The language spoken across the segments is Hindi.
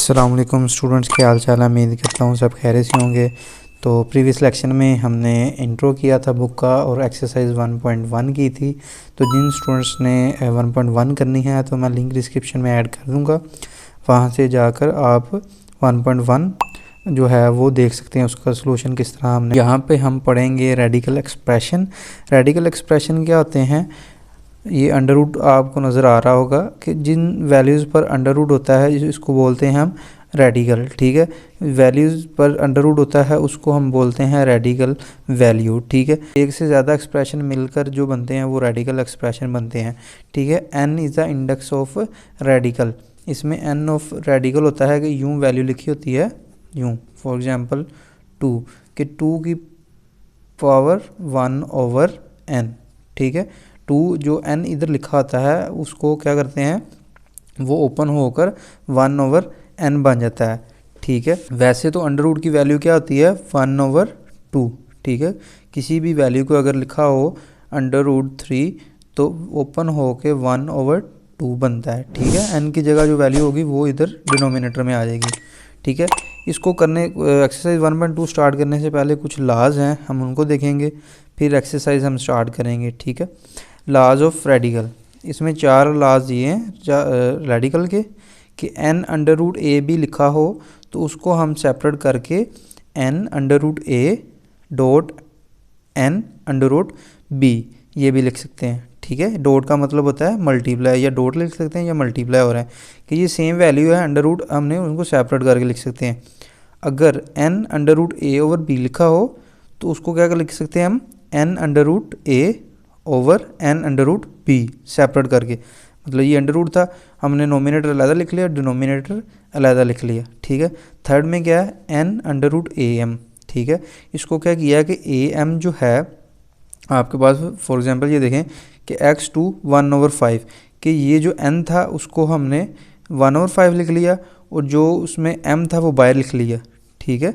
अस्सलाम वालेकुम स्टूडेंट्स, क्या हाल चाल है। उम्मीद करता हूँ सब खैरियत से होंगे। तो प्रीवियस लेक्चर में हमने इंट्रो किया था बुक का और एक्सरसाइज 1.1 की थी। तो जिन स्टूडेंट्स ने 1.1 करनी है तो मैं लिंक डिस्क्रिप्शन में ऐड कर दूँगा, वहाँ से जाकर आप 1.1 जो है वो देख सकते हैं, उसका सलूशन किस तरह हमने। यहाँ पे हम पढ़ेंगे रेडिकल एक्सप्रेशन। रेडिकल एक्सप्रेशन क्या होते हैं, ये अंडर रूट आपको नज़र आ रहा होगा कि जिन वैल्यूज़ पर अंडर रूट होता है इसको बोलते हैं हम रेडिकल। ठीक है, वैल्यूज़ पर अंडर रूट होता है उसको हम बोलते हैं रेडिकल वैल्यू। ठीक है, एक से ज़्यादा एक्सप्रेशन मिलकर जो बनते हैं वो रेडिकल एक्सप्रेशन बनते हैं। ठीक है, n is the index of radical. इसमें n ऑफ रेडिकल होता है कि यूँ वैल्यू लिखी होती है, यूँ फॉर एग्ज़ाम्पल 2 कि 2 की पावर 1/n। ठीक है, 2 जो n इधर लिखा होता है उसको क्या करते हैं, वो ओपन होकर 1/n बन जाता है। ठीक है, वैसे तो अंडर रूट की वैल्यू क्या होती है 1/2। ठीक है, किसी भी वैल्यू को अगर लिखा हो √3 तो ओपन हो के 1/2 बनता है। ठीक है, n की जगह जो वैल्यू होगी वो इधर डिनोमिनेटर में आ जाएगी। ठीक है, इसको करने एक्सरसाइज 1.2 स्टार्ट करने से पहले कुछ लॉज हैं, हम उनको देखेंगे, फिर एक्सरसाइज हम स्टार्ट करेंगे। ठीक है, लॉज ऑफ रेडिकल, इसमें 4 लॉज ये हैं रेडिकल के कि n√a भी लिखा हो तो उसको हम सेपरेट करके n√a डॉट n√b ये भी लिख सकते हैं। ठीक है, डॉट का मतलब होता है मल्टीप्लाई, या डॉट लिख सकते हैं या मल्टीप्लाई हो रहा है कि ये सेम वैल्यू है अंडर रूट, हमने उनको सेपरेट करके लिख सकते हैं। अगर n√a/b लिखा हो तो उसको क्या कर लिख सकते हैं हम n√a/n√b सेपरेट करके। मतलब ये अंडर रूट था, हमने नोमिनेटर अलहदा लिख लिया, डिनोमिनेटर अलहदा लिख लिया। ठीक है, थर्ड में क्या है n√am। ठीक है, इसको क्या किया कि am जो है आपके पास, फॉर एग्जांपल ये देखें कि x2 1/5 कि ये जो n था उसको हमने 1/5 लिख लिया और जो उसमें m था वो बाहर लिख लिया। ठीक है,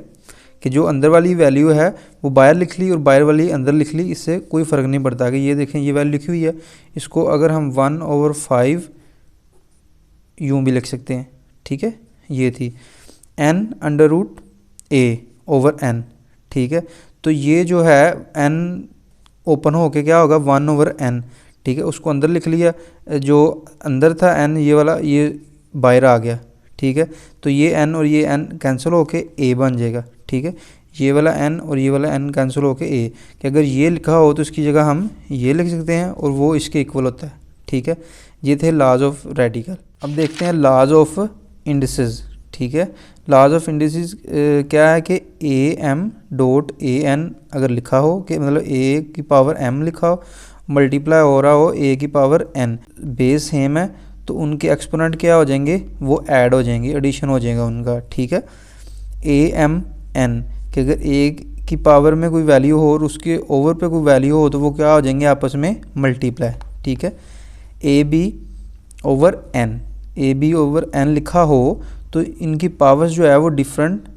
कि जो अंदर वाली वैल्यू है वो बाहर लिख ली और बाहर वाली अंदर लिख ली, इससे कोई फ़र्क नहीं पड़ता। कि ये देखें ये वैल्यू लिखी हुई है, इसको अगर हम 1/5 यूँ भी लिख सकते हैं। ठीक है, ये थी n√a/n। ठीक है, तो ये जो है n ओपन होके क्या होगा 1/n। ठीक है, उसको अंदर लिख लिया, जो अंदर था n ये वाला ये बाहर आ गया। ठीक है, तो ये n और ये n कैंसिल होके a बन जाएगा। ठीक है, ये वाला n और ये वाला n कैंसिल होके a, कि अगर ये लिखा हो तो इसकी जगह हम ये लिख सकते हैं और वो इसके इक्वल होता है। ठीक है, ये थे लॉज ऑफ रेडिकल। अब देखते हैं लॉज ऑफ इंडिसेस। ठीक है, लॉज ऑफ इंडिसेस क्या है कि am.an अगर लिखा हो कि मतलब a की पावर m लिखा हो, मल्टीप्लाई हो रहा हो a की पावर n, बेस सेम है तो उनके एक्सपोनेंट क्या हो जाएंगे, वो ऐड हो जाएंगे, एडिशन हो जाएगा उनका। ठीक है, amn कि अगर a की पावर में कोई वैल्यू हो और उसके ओवर पे कोई वैल्यू हो तो वो क्या हो जाएंगे आपस में मल्टीप्लाई। ठीक है, ab/n लिखा हो तो इनकी पावर्स जो है वो डिफरेंट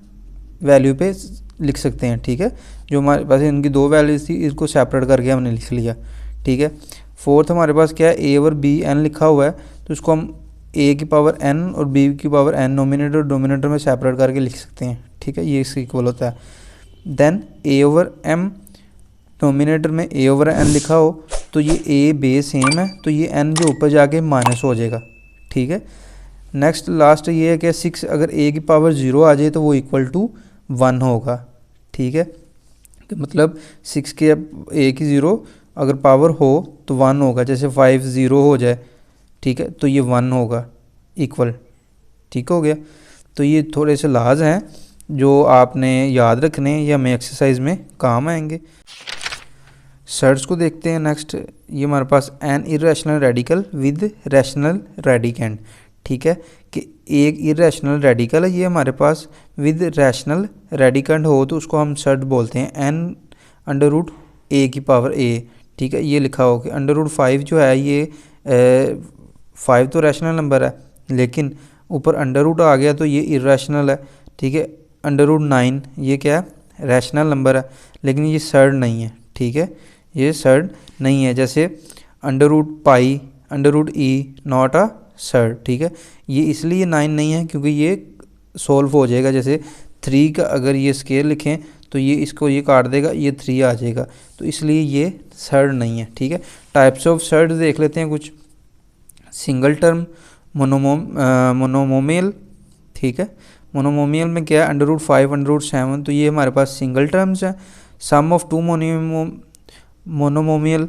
वैल्यू पे लिख सकते हैं। ठीक है, जो हमारे पास इनकी 2 वैल्यूज थी इसको सेपरेट करके हमने लिख लिया। ठीक है, फोर्थ हमारे पास क्या है a/bn लिखा हुआ है तो इसको हम a की पावर n और b की पावर n नोमिनेटर और डोमिनेटर में सेपरेट करके लिख सकते हैं। ठीक है, ये इसके इक्वल होता है। देन a/m नोमिनेटर में a/n लिखा हो तो ये a बेस सेम है तो ये n जो ऊपर जाके माइनस हो जाएगा। ठीक है, नेक्स्ट लास्ट ये है कि 6 अगर a की पावर 0 आ जाए तो वो इक्वल टू 1 होगा। ठीक है, मतलब 6 के a की 0 अगर पावर हो तो 1 होगा, जैसे 5 0 हो जाए। ठीक है, तो ये 1 होगा इक्वल। ठीक हो गया, तो ये थोड़े से लाज हैं जो आपने याद रखने या हमें एक्सरसाइज में काम आएंगे। सर्च को देखते हैं नेक्स्ट। ये हमारे पास an irrational radical with rational radicand. ठीक है, कि एक इरेशनल रेडिकल है ये हमारे पास, विद रैशनल रेडिकेंड हो तो उसको हम सर्ट बोलते हैं n√a की पावर a। ठीक है, ये लिखा हो कि √5 जो है ये 5 तो रैशनल नंबर है लेकिन ऊपर अंडर आ गया तो ये इरेशनल है। ठीक है, √9 ये क्या है रैशनल नंबर है लेकिन ये सर्ड नहीं है। ठीक है, ये सर्ड नहीं है, जैसे √π √e नॉट अ सर्ड। ठीक है, ये इसलिए 9 नहीं है क्योंकि ये सोल्व हो जाएगा। जैसे 3 का अगर ये स्केयर लिखें तो ये इसको ये काट देगा, ये 3 आ जाएगा, तो इसलिए ये सर्ड नहीं है। ठीक है, टाइप्स ऑफ सर्ड देख लेते हैं कुछ। Single term, monomial. ठीक है, मोनोमोमियल में क्या है, √5 √7, तो ये हमारे पास सिंगल टर्म्स हैं। सम ऑफ टू मोनोमोमियल।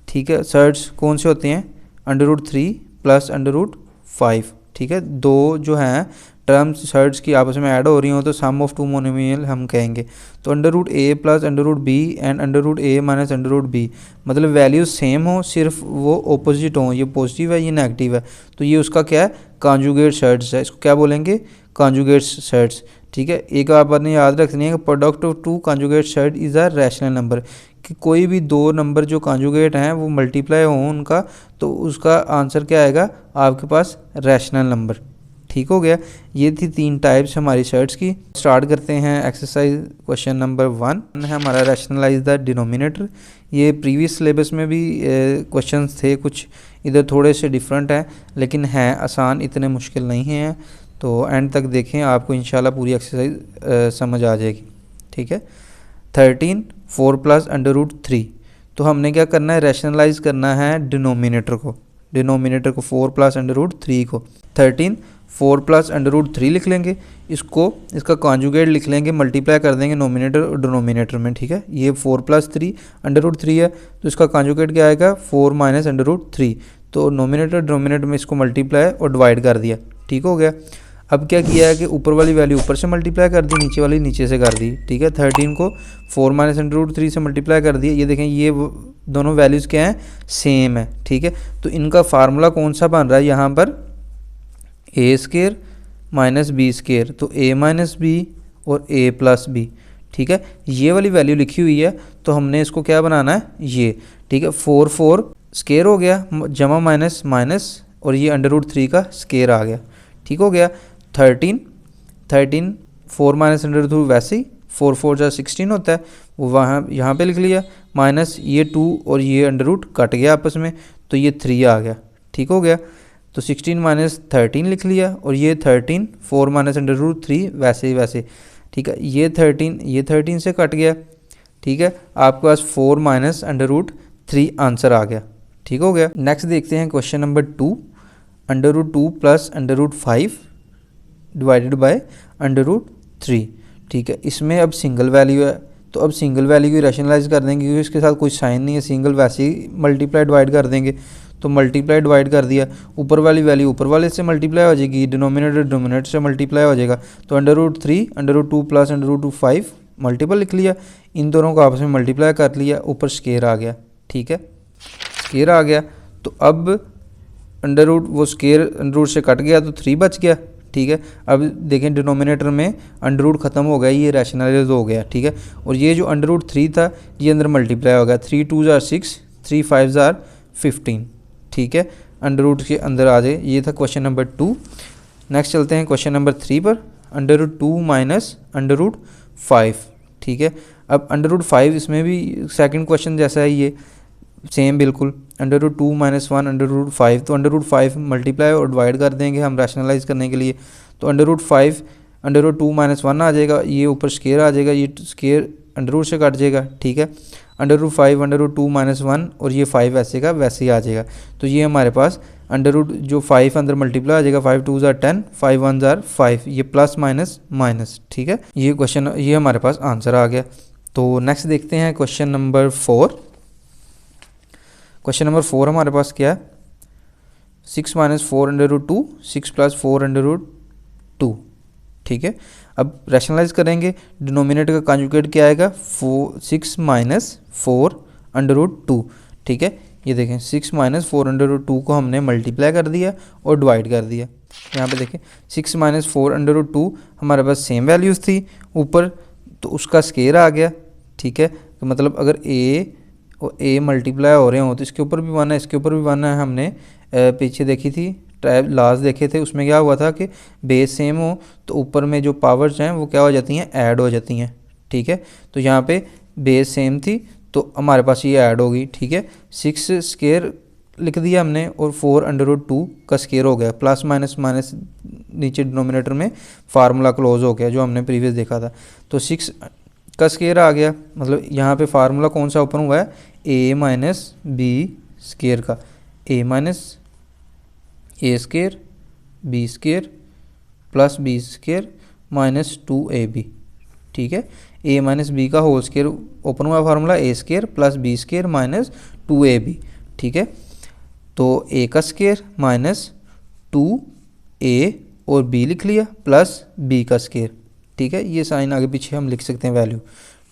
ठीक है, सर्ड्स कौन से होते हैं, √3 प्लस √5। ठीक है, दो जो हैं टर्म्स सर्ड्स की आपस में ऐड हो रही हो तो सम ऑफ टू मोनोमियल हम कहेंगे। तो √a plus √b and √a minus √b, मतलब वैल्यूज सेम हो, सिर्फ वो ऑपोजिट हो, ये पॉजिटिव है ये नेगेटिव है, तो ये उसका क्या है, कॉन्जुगेट सर्ड्स है। इसको क्या बोलेंगे, कॉन्जुगेट सर्ड्स। ठीक है, एक बात ने याद रखनी है कि product of two conjugate surd is a rational number, कि कोई भी दो नंबर जो कॉन्जुगेट हैं वो मल्टीप्लाई हो उनका, तो उसका आंसर क्या आएगा आपके पास, रैशनल नंबर। ठीक हो गया, ये थी 3 टाइप्स हमारी सर्ड्स की। स्टार्ट करते हैं एक्सरसाइज क्वेश्चन नंबर 1 है हमारा, रैशनलाइज द डिनोमिनेटर। ये प्रीवियस सिलेबस में भी क्वेश्चंस थे, कुछ इधर थोड़े से डिफरेंट हैं लेकिन हैं आसान, इतने मुश्किल नहीं हैं। तो एंड तक देखें, आपको इंशाल्लाह पूरी एक्सरसाइज समझ आ जाएगी। ठीक है, 13 4 प्लस √3, तो हमने क्या करना है, रैशनलाइज करना है डिनोमिनेटर को, 4 प्लस √3 को। 13 4 प्लस √3 लिख लेंगे, इसको इसका कॉन्जुगेट लिख लेंगे, मल्टीप्लाई कर देंगे नोमिनेटर और डिनोमिनेटर में। ठीक है, ये 4 प्लस 3 √3 है, तो इसका कॉन्जुगेट क्या आएगा, 4 माइनस √3, तो नोमिनेटर डिनोमिनेटर में इसको मल्टीप्लाई और डिवाइड कर दिया। ठीक हो गया, अब क्या किया है कि ऊपर वाली वैल्यू ऊपर से मल्टीप्लाई कर दी, नीचे वाली नीचे से कर दी। ठीक है, 13 को 4 माइनस √3 से मल्टीप्लाई कर दिया, ये देखें ये दोनों वैल्यूज़ क्या हैं, सेम है। ठीक है, तो इनका फार्मूला कौन सा बन रहा है यहाँ पर, ए स्केयर माइनस बी स्केयर, तो a माइनस बी और a प्लस बी। ठीक है, ये वाली वैल्यू लिखी हुई है, तो हमने इसको क्या बनाना है, ये। ठीक है, 4 4 स्केयर हो गया, जमा माइनस माइनस, और ये √3 का स्केयर आ गया। ठीक हो गया, 13 4 माइनस √3 वैसे ही 4 4 जा 16 होता है, वो वहाँ यहाँ पे लिख लिया, माइनस ये 2 और ये अंडर कट गया आपस में, तो ये 3 आ गया। ठीक हो गया, तो 16 माइनस 13 लिख लिया, और ये 13 4 माइनस √3 वैसे ही वैसे। ठीक है, ये 13 से कट गया। ठीक है, आपके पास 4 माइनस √3 आंसर आ गया। ठीक हो गया, नेक्स्ट देखते हैं question number 2, √2 plus √5 divided by √3। ठीक है, इसमें अब सिंगल वैल्यू है, तो अब सिंगल वैल्यू की रैशनलाइज कर देंगे, क्योंकि इसके साथ कोई साइन नहीं है, सिंगल वैसे ही मल्टीप्लाई डिवाइड कर देंगे, तो मल्टीप्लाई डिवाइड कर दिया, ऊपर वाली वैल्यू ऊपर वाले से मल्टीप्लाई हो जाएगी, डिनोमिनेटर से मल्टीप्लाई हो जाएगा, तो √3 √2 प्लस √5 मल्टीपल लिख लिया, इन दोनों को आपस में मल्टीप्लाई कर लिया, ऊपर स्केयर आ गया। ठीक है, स्केयर आ गया, तो अब वो स्केयर से कट गया तो 3 बच गया। ठीक है, अब देखें डिनोमिनेटर में ख़त्म हो गया, ये रैशनलाइज हो गया। ठीक है, और ये जो √3 था ये अंदर मल्टीप्लाई हो गया, 3 2 जार 6 3 5 जार 15। ठीक है, √ के अंदर आ जाए, ये था क्वेश्चन नंबर 2। नेक्स्ट चलते हैं क्वेश्चन नंबर 3 पर, √2 माइनस √5। ठीक है, अब √5 इसमें भी सेकंड क्वेश्चन जैसा है, ये सेम बिल्कुल, √2 माइनस 1 √5, तो √5 मल्टीप्लाई और डिवाइड कर देंगे हम रैशनलाइज करने के लिए, तो √5 √2 माइनस 1 आ जाएगा, ये ऊपर स्केयर आ जाएगा, ये स्केयर √ से कट जाएगा। ठीक है, √5 √2 माइनस 1, और ये 5 वैसे का वैसे ही आ जाएगा, तो ये हमारे पास जो 5 अंदर मल्टीप्लाई आ जाएगा, 5 2 जार 10 5 1 जार 5, ये प्लस माइनस माइनस। ठीक है, ये क्वेश्चन ये हमारे पास आंसर आ गया। तो नेक्स्ट देखते हैं क्वेश्चन नंबर 4। क्वेश्चन नंबर 4 हमारे पास क्या है, 6 माइनस 4 √2 6 प्लस 4 √2। ठीक है, अब रैशनलाइज करेंगे, डिनोमिनेटर का कॉन्जुगेट क्या आएगा, 6 माइनस 4 √2। ठीक है, ये देखें 6 माइनस 4 √2 को हमने मल्टीप्लाई कर दिया और डिवाइड कर दिया। यहाँ पे देखें 6 माइनस 4 √2 हमारे पास सेम वैल्यूज़ थी ऊपर, तो उसका स्केयर आ गया। ठीक है, तो मतलब अगर ए मल्टीप्लाई हो रहे हो तो इसके ऊपर भी 1 है, इसके ऊपर भी 1 है। हमने पीछे देखी थी, लास्ट देखे थे, उसमें क्या हुआ था कि बेस सेम हो तो ऊपर में जो पावर्स हैं वो क्या हो जाती हैं, ऐड हो जाती हैं। ठीक है, तो यहाँ पे बेस सेम थी तो हमारे पास ये ऐड होगी। ठीक है, 6 स्केयर लिख दिया हमने और 4√2 का स्केयर हो गया, प्लस माइनस माइनस नीचे डिनोमिनेटर में फार्मूला क्लोज हो गया जो हमने प्रीवियस देखा था। तो 6 का स्केयर आ गया, मतलब यहाँ पे फार्मूला कौन सा ओपन हुआ है, a माइनस बी स्केयर का, a minus A square B square plus B square minus 2ab, ठीक है। a माइनस बी का होल स्केयर ओपन हुआ formula a square plus B square minus 2ab, ठीक है। तो a का स्केयर माइनस 2a और b लिख लिया प्लस b का स्केयर, ठीक है। ये साइन आगे पीछे हम लिख सकते हैं वैल्यू,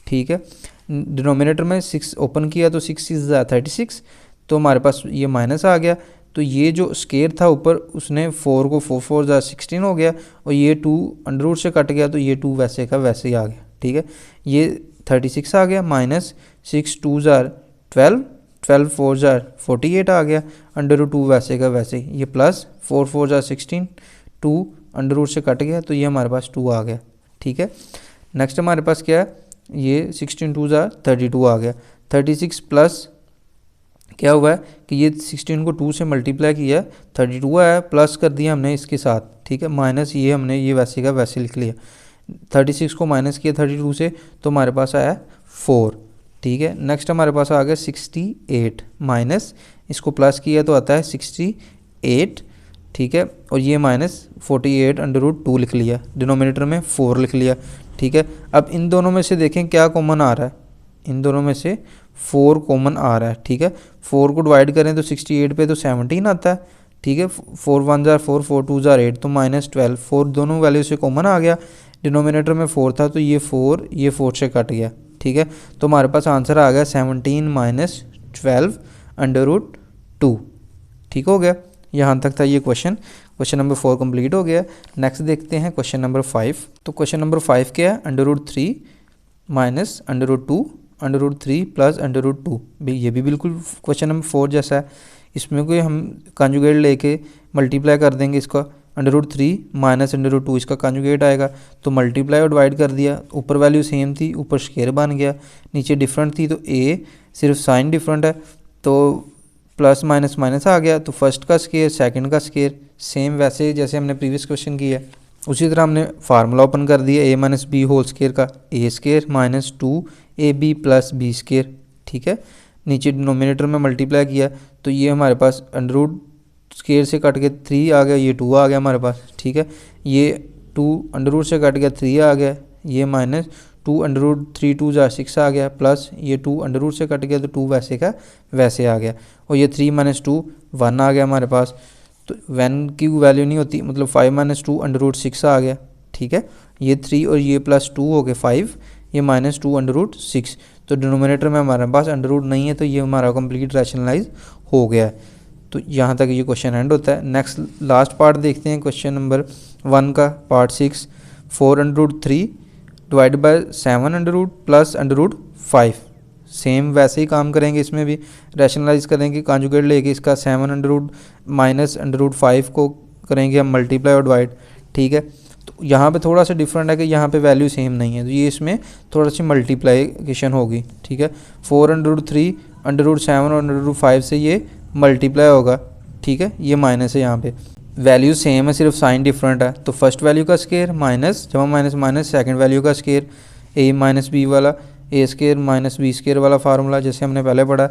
ठीक है। डिनोमिनेटर में 6 ओपन किया तो 6 इज 36, तो हमारे पास ये माइनस आ गया। तो ये जो स्केयर था ऊपर उसने 4 को 4 4 16 हो गया और ये 2 अंडर रूट से कट गया तो ये 2 वैसे का वैसे ही आ गया, ठीक है। ये 36 आ गया माइनस 6 2 12 12 4 48 आ गया, अंडर रूट 2 वैसे का वैसे ही, ये प्लस 4 4 16 2 अंडर रूट से कट गया तो ये हमारे पास 2 आ गया, ठीक है। नेक्स्ट हमारे पास क्या है, ये 16 2 32 आ गया। 36 प्लस क्या हुआ है कि ये 16 को 2 से मल्टीप्लाई किया 32 आया, प्लस कर दिया हमने इसके साथ, ठीक है, माइनस ये हमने ये वैसे का वैसे लिख लिया। 36 को माइनस किया 32 से तो हमारे पास आया 4, ठीक है। नेक्स्ट हमारे पास आ गया 68 माइनस इसको प्लस किया तो आता है 68, ठीक है, और ये माइनस 48 अंडर रूट 2 लिख लिया, डिनोमिनेटर में 4 लिख लिया, ठीक है। अब इन दोनों में से देखें क्या कॉमन आ रहा है, इन दोनों में से 4 कॉमन आ रहा है, ठीक है। 4 को डिवाइड करें तो 68 पे तो 17 आता है, ठीक है। 4 1 4 4 2 8 तो माइनस 12, 4 दोनों वैल्यू से कॉमन आ गया। डिनोमिनेटर में 4 था तो ये 4 से कट गया, ठीक है। तो हमारे पास आंसर आ गया 17 माइनस 12 अंडर रूट 2, ठीक हो गया। यहाँ तक था ये क्वेश्चन नंबर 4 कंप्लीट हो गया। नेक्स्ट देखते हैं क्वेश्चन नंबर 5। तो क्वेश्चन नंबर 5 क्या है, under root 3 minus under root 2 under root 3 plus under root 2, ये भी बिल्कुल क्वेश्चन नंबर 4 जैसा है। इसमें कोई हम कॉन्जुगेट लेके मल्टीप्लाई कर देंगे इसका, under root 3 minus under root 2 इसका कॉन्जुगेट आएगा तो मल्टीप्लाई और डिवाइड कर दिया, ऊपर वैल्यू सेम थी ऊपर स्केयर बन गया, नीचे डिफरेंट थी तो ए सिर्फ साइन डिफरेंट है तो प्लस माइनस माइनस आ गया, तो फर्स्ट का स्केयर सेकंड का स्केयर सेम वैसे जैसे हमने प्रीवियस क्वेश्चन किया। उसी तरह हमने फार्मूला ओपन कर दिया a minus B whole square का, a square minus 2ab plus B square, ठीक है। नीचे डिनोमिनेटर में मल्टीप्लाई किया तो ये हमारे पास अंडर रूट स्केयर से कट के 3 आ गया, ये 2 आ गया हमारे पास, ठीक है। ये 2 अंडर रूट से कट गया 3 आ गया, ये माइनस 2 अंडर रूट 3 2 6 आ गया, प्लस ये 2 अंडर रूट से कट गया तो 2 वैसे का वैसे आ गया, और ये 3 माइनस 2 1 आ गया हमारे पास। तो 1 की वैल्यू नहीं होती, मतलब 5 माइनस 2 अंडर रूट 6 आ गया, ठीक है। ये 3 और ये प्लस 2 हो गए 5, ये माइनस 2 अंडर रूट 6, तो डिनोमिनेटर में हमारे पास अंडर रूट नहीं है तो ये हमारा कंप्लीट रैशनलाइज हो गया है। तो यहाँ तक ये क्वेश्चन एंड होता है। नेक्स्ट लास्ट पार्ट देखते हैं क्वेश्चन नंबर 1 का part 6, 4 under root 3 divide by 7 under root plus under root 5, same वैसे ही काम करेंगे, इसमें भी रैशनलाइज करेंगे कॉन्जुगेट लेके इसका 7 under root minus under root 5 को करेंगे हम मल्टीप्लाई और डिवाइड, ठीक है। तो यहाँ पे थोड़ा सा डिफरेंट है कि यहाँ पे वैल्यू सेम नहीं है तो ये इसमें थोड़ा सी मल्टीप्लाइकेशन होगी, ठीक है। 4 अंडर रूट 3 अंडर रूट 7 और अंडर रूट 5 से ये मल्टीप्लाई होगा, ठीक है। ये माइनस है, यहाँ पे वैल्यू सेम है सिर्फ साइन डिफरेंट है, तो फर्स्ट वैल्यू का स्केयर माइनस जमा माइनस माइनस सेकंड वैल्यू का स्केयर, a माइनस बी वाला A square minus B square वाला फार्मूला जैसे हमने पहले पढ़ा।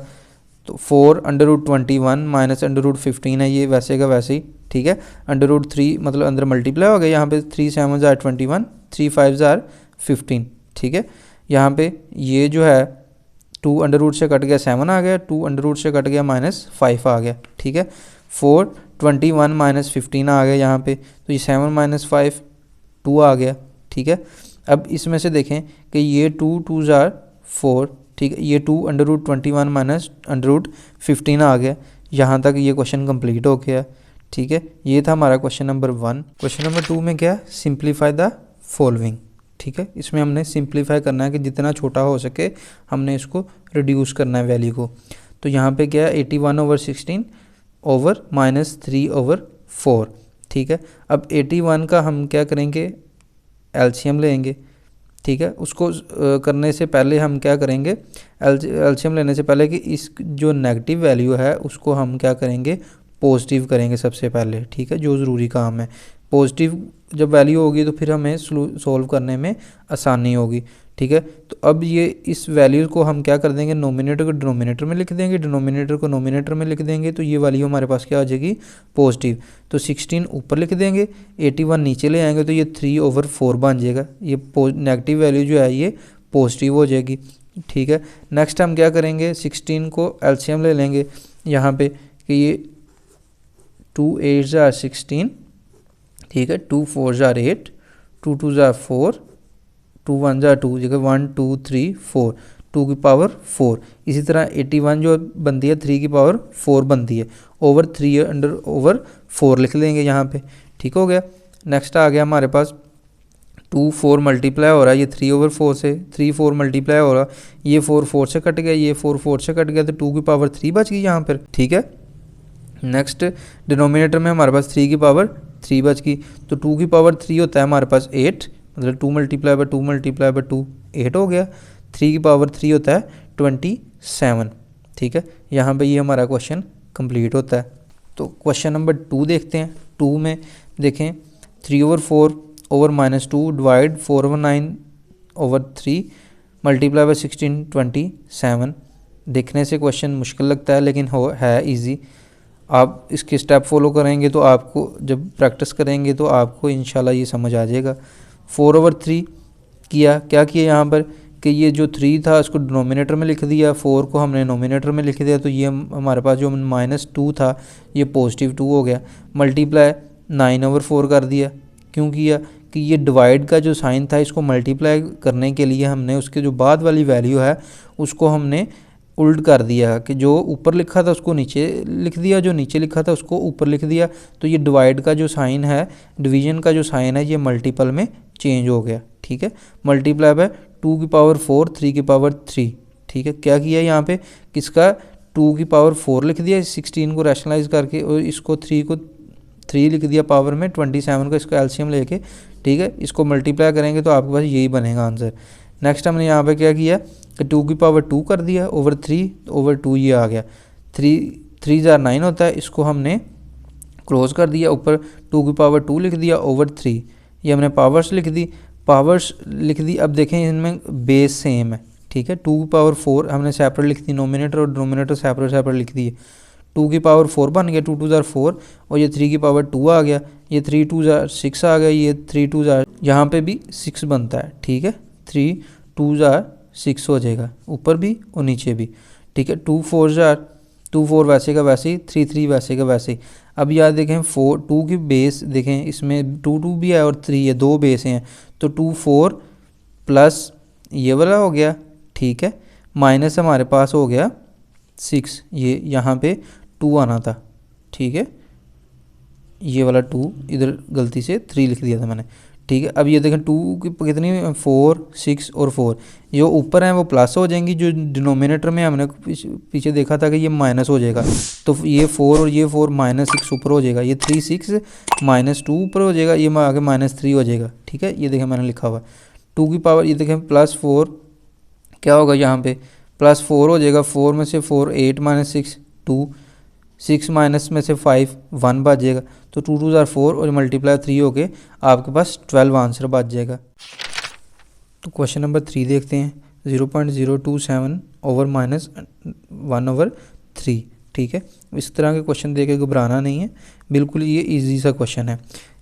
तो 4 under root 21 minus under root 15 है, ये वैसे का वैसे ही, ठीक है। अंडर रूट 3 मतलब अंदर मल्टीप्लाई हो गया, यहाँ पे 3 7 21 3 5 15, ठीक है। यहाँ पे ये जो है 2 अंडर रूट से कट गया 7 आ गया, 2 अंडर रूट से कट गया माइनस 5 आ गया, ठीक है। 4 21 माइनस 15 आ गया यहाँ पे, तो ये 7 माइनस 5 2 आ गया, ठीक है। अब इसमें से देखें कि ये 2 2 4, ठीक है, ये 2 under root 21 minus under root 15 आ गया। यहाँ तक ये क्वेश्चन कंप्लीट हो गया, ठीक है। ये था हमारा क्वेश्चन नंबर 1। क्वेश्चन नंबर 2 में क्या, सिंप्लीफाई द फॉलोइंग, ठीक है। इसमें हमने सिंप्लीफाई करना है कि जितना छोटा हो सके हमने इसको रिड्यूस करना है वैल्यू को। तो यहाँ पे क्या है 81/16 ओवर माइनस 3/4, ठीक है। अब 81 का हम क्या करेंगे, एलसीएम लेंगे, ठीक है। उसको करने से पहले हम क्या करेंगे, एलसीएम लेने से पहले कि इस जो नेगेटिव वैल्यू है उसको हम क्या करेंगे, पॉजिटिव करेंगे सबसे पहले, ठीक है, जो ज़रूरी काम है। पॉजिटिव जब वैल्यू होगी तो फिर हमें सॉल्व करने में आसानी होगी, ठीक है। तो अब ये इस वैल्यू को हम क्या कर देंगे, नोमिनेटर को डिनोमिनेटर में लिख देंगे, डिनोमिनेटर को नोमिनेटर में लिख देंगे, तो ये वैल्यू हमारे पास क्या आ जाएगी, पॉजिटिव। तो 16 ऊपर लिख देंगे, 81 नीचे ले आएंगे तो ये 3/4 बन जाएगा। ये नेगेटिव वैल्यू जो है ये पॉजिटिव हो जाएगी, ठीक है। नेक्स्ट हम क्या करेंगे, 16 को एलसीएम ले लेंगे यहाँ पे कि ये 2 8 जार 16, ठीक है, 2 4 जार 8, 2 2 जार 4, 2 1 जार 2, जगह 1 2 3 4, 2 की पावर 4। इसी तरह 81 जो बनती है 3 की पावर 4 बनती है, ओवर 3 अंडर ओवर 4 लिख लेंगे यहाँ पे, ठीक हो गया। नेक्स्ट आ गया हमारे पास 2 4 मल्टीप्लाई हो रहा है, ये 3/4 से 3 4 मल्टीप्लाई हो रहा, ये 4 4 से कट गया, ये 4 4 से कट गया, तो 2 की पावर 3 बच गई यहाँ पर, ठीक है। नेक्स्ट डिनोमिनेटर में हमारे पास 3 की पावर 3 बच गई, तो 2 की पावर 3 होता है हमारे पास 8, मतलब 2 मल्टीप्लाई बाय 2 मल्टीप्लाई बाय 2 8 हो गया। 3 की पावर 3 होता है 27, ठीक है। यहाँ पे ये हमारा क्वेश्चन कंप्लीट होता है। तो क्वेश्चन नंबर 2 देखते हैं। 2 में देखें 3/4 ओवर -2 डिवाइड 4/9/3 मल्टीप्लाई बाय 16 27। देखने से क्वेश्चन मुश्किल लगता है लेकिन है इजी। आप इसके स्टेप फॉलो करेंगे तो आपको, जब प्रैक्टिस करेंगे तो आपको इंशाल्लाह ये समझ आ जाएगा। 4/3 क्या किया यहाँ पर कि ये जो 3 था उसको डिनोमिनेटर में लिख दिया, 4 को हमने नोमिनेटर में लिख दिया, तो ये हमारे पास जो -2 था ये +2 हो गया। मल्टीप्लाई 9/4 कर दिया, क्यों किया कि ये डिवाइड का जो साइन था इसको मल्टीप्लाई करने के लिए हमने उसके जो बाद वाली वैल्यू है उसको हमने उल्ट कर दिया, कि जो ऊपर लिखा था उसको नीचे लिख दिया, जो नीचे लिखा था उसको ऊपर लिख दिया। तो ये डिवाइड का जो साइन है, डिवीजन का जो साइन है, ये मल्टीपल में चेंज हो गया, ठीक है। मल्टीप्लाई बाय 2 की पावर 4 3 की पावर 3, ठीक है। क्या किया यहाँ पे, किसका 2 की पावर 4 लिख दिया 16 को रैशनलाइज करके, और इसको 3 को 3 लिख दिया पावर में 27 को, इसका एलसीएम लेके, ठीक है। इसको मल्टीप्लाई करेंगे तो आपके पास यही बनेगा आंसर। नेक्स्ट हमने यहाँ पे क्या किया कि 2 की पावर 2 कर दिया, ओवर 3/2 ये आ गया। 3 जार 9 होता है, इसको हमने क्लोज कर दिया, ऊपर 2 की पावर 2 लिख दिया, ओवर 3 ये हमने पावर्स लिख दी। अब देखें इनमें बेस सेम है, ठीक है। 2 की पावर 4 हमने सेपरेट लिख दी, नोमिनेटर और डिनोमिनेटर सेपरेट लिख दिए। 2 की पावर 4 बन गया, 2 2 जार 4, और ये 3 की पावर 2 आ गया, ये 3 2 जार 6 आ गया, ये 3 2 जार, यहाँ पे भी 6 बनता है, ठीक है। 3 2 जार 6 हो जाएगा, ऊपर भी और नीचे भी, ठीक है। 2 4 जार 2 4 वैसे का वैसे ही, 3 3 वैसे का वैसे ही। अब याद देखें 2 की बेस देखें, इसमें 2 2 भी है और 3 है, 2 बेस हैं, तो 2 4 प्लस ये वाला हो गया, ठीक है, माइनस हमारे पास हो गया 6, ये यहाँ पे 2 आना था, ठीक है। ये वाला 2 इधर गलती से 3 लिख दिया था मैंने, ठीक है। अब ये देखें 2 की कितनी 4 6 और 4, जो ऊपर हैं वो प्लस हो जाएंगी, जो डिनोमिनेटर में हमने पीछे देखा था कि ये माइनस हो जाएगा, तो ये 4 और ये 4 -6 ऊपर हो जाएगा, ये 3 6 -2 ऊपर हो जाएगा, ये आगे -3 हो जाएगा, ठीक है। ये देखें मैंने लिखा हुआ 2 की पावर, ये देखें +4 क्या होगा यहाँ पे, +4 हो जाएगा, 4 में से 4 8 -6 2, 6 माइनस में से 5 1 बच जाएगा, तो 2 2 जार 4 और मल्टीप्लाई 3 हो के आपके पास 12 आंसर बच जाएगा। तो क्वेश्चन नंबर 3 देखते हैं। 0.027 ओवर -1/3, ठीक है। इस तरह के क्वेश्चन देख के घबराना नहीं है, बिल्कुल ये इजी सा क्वेश्चन है।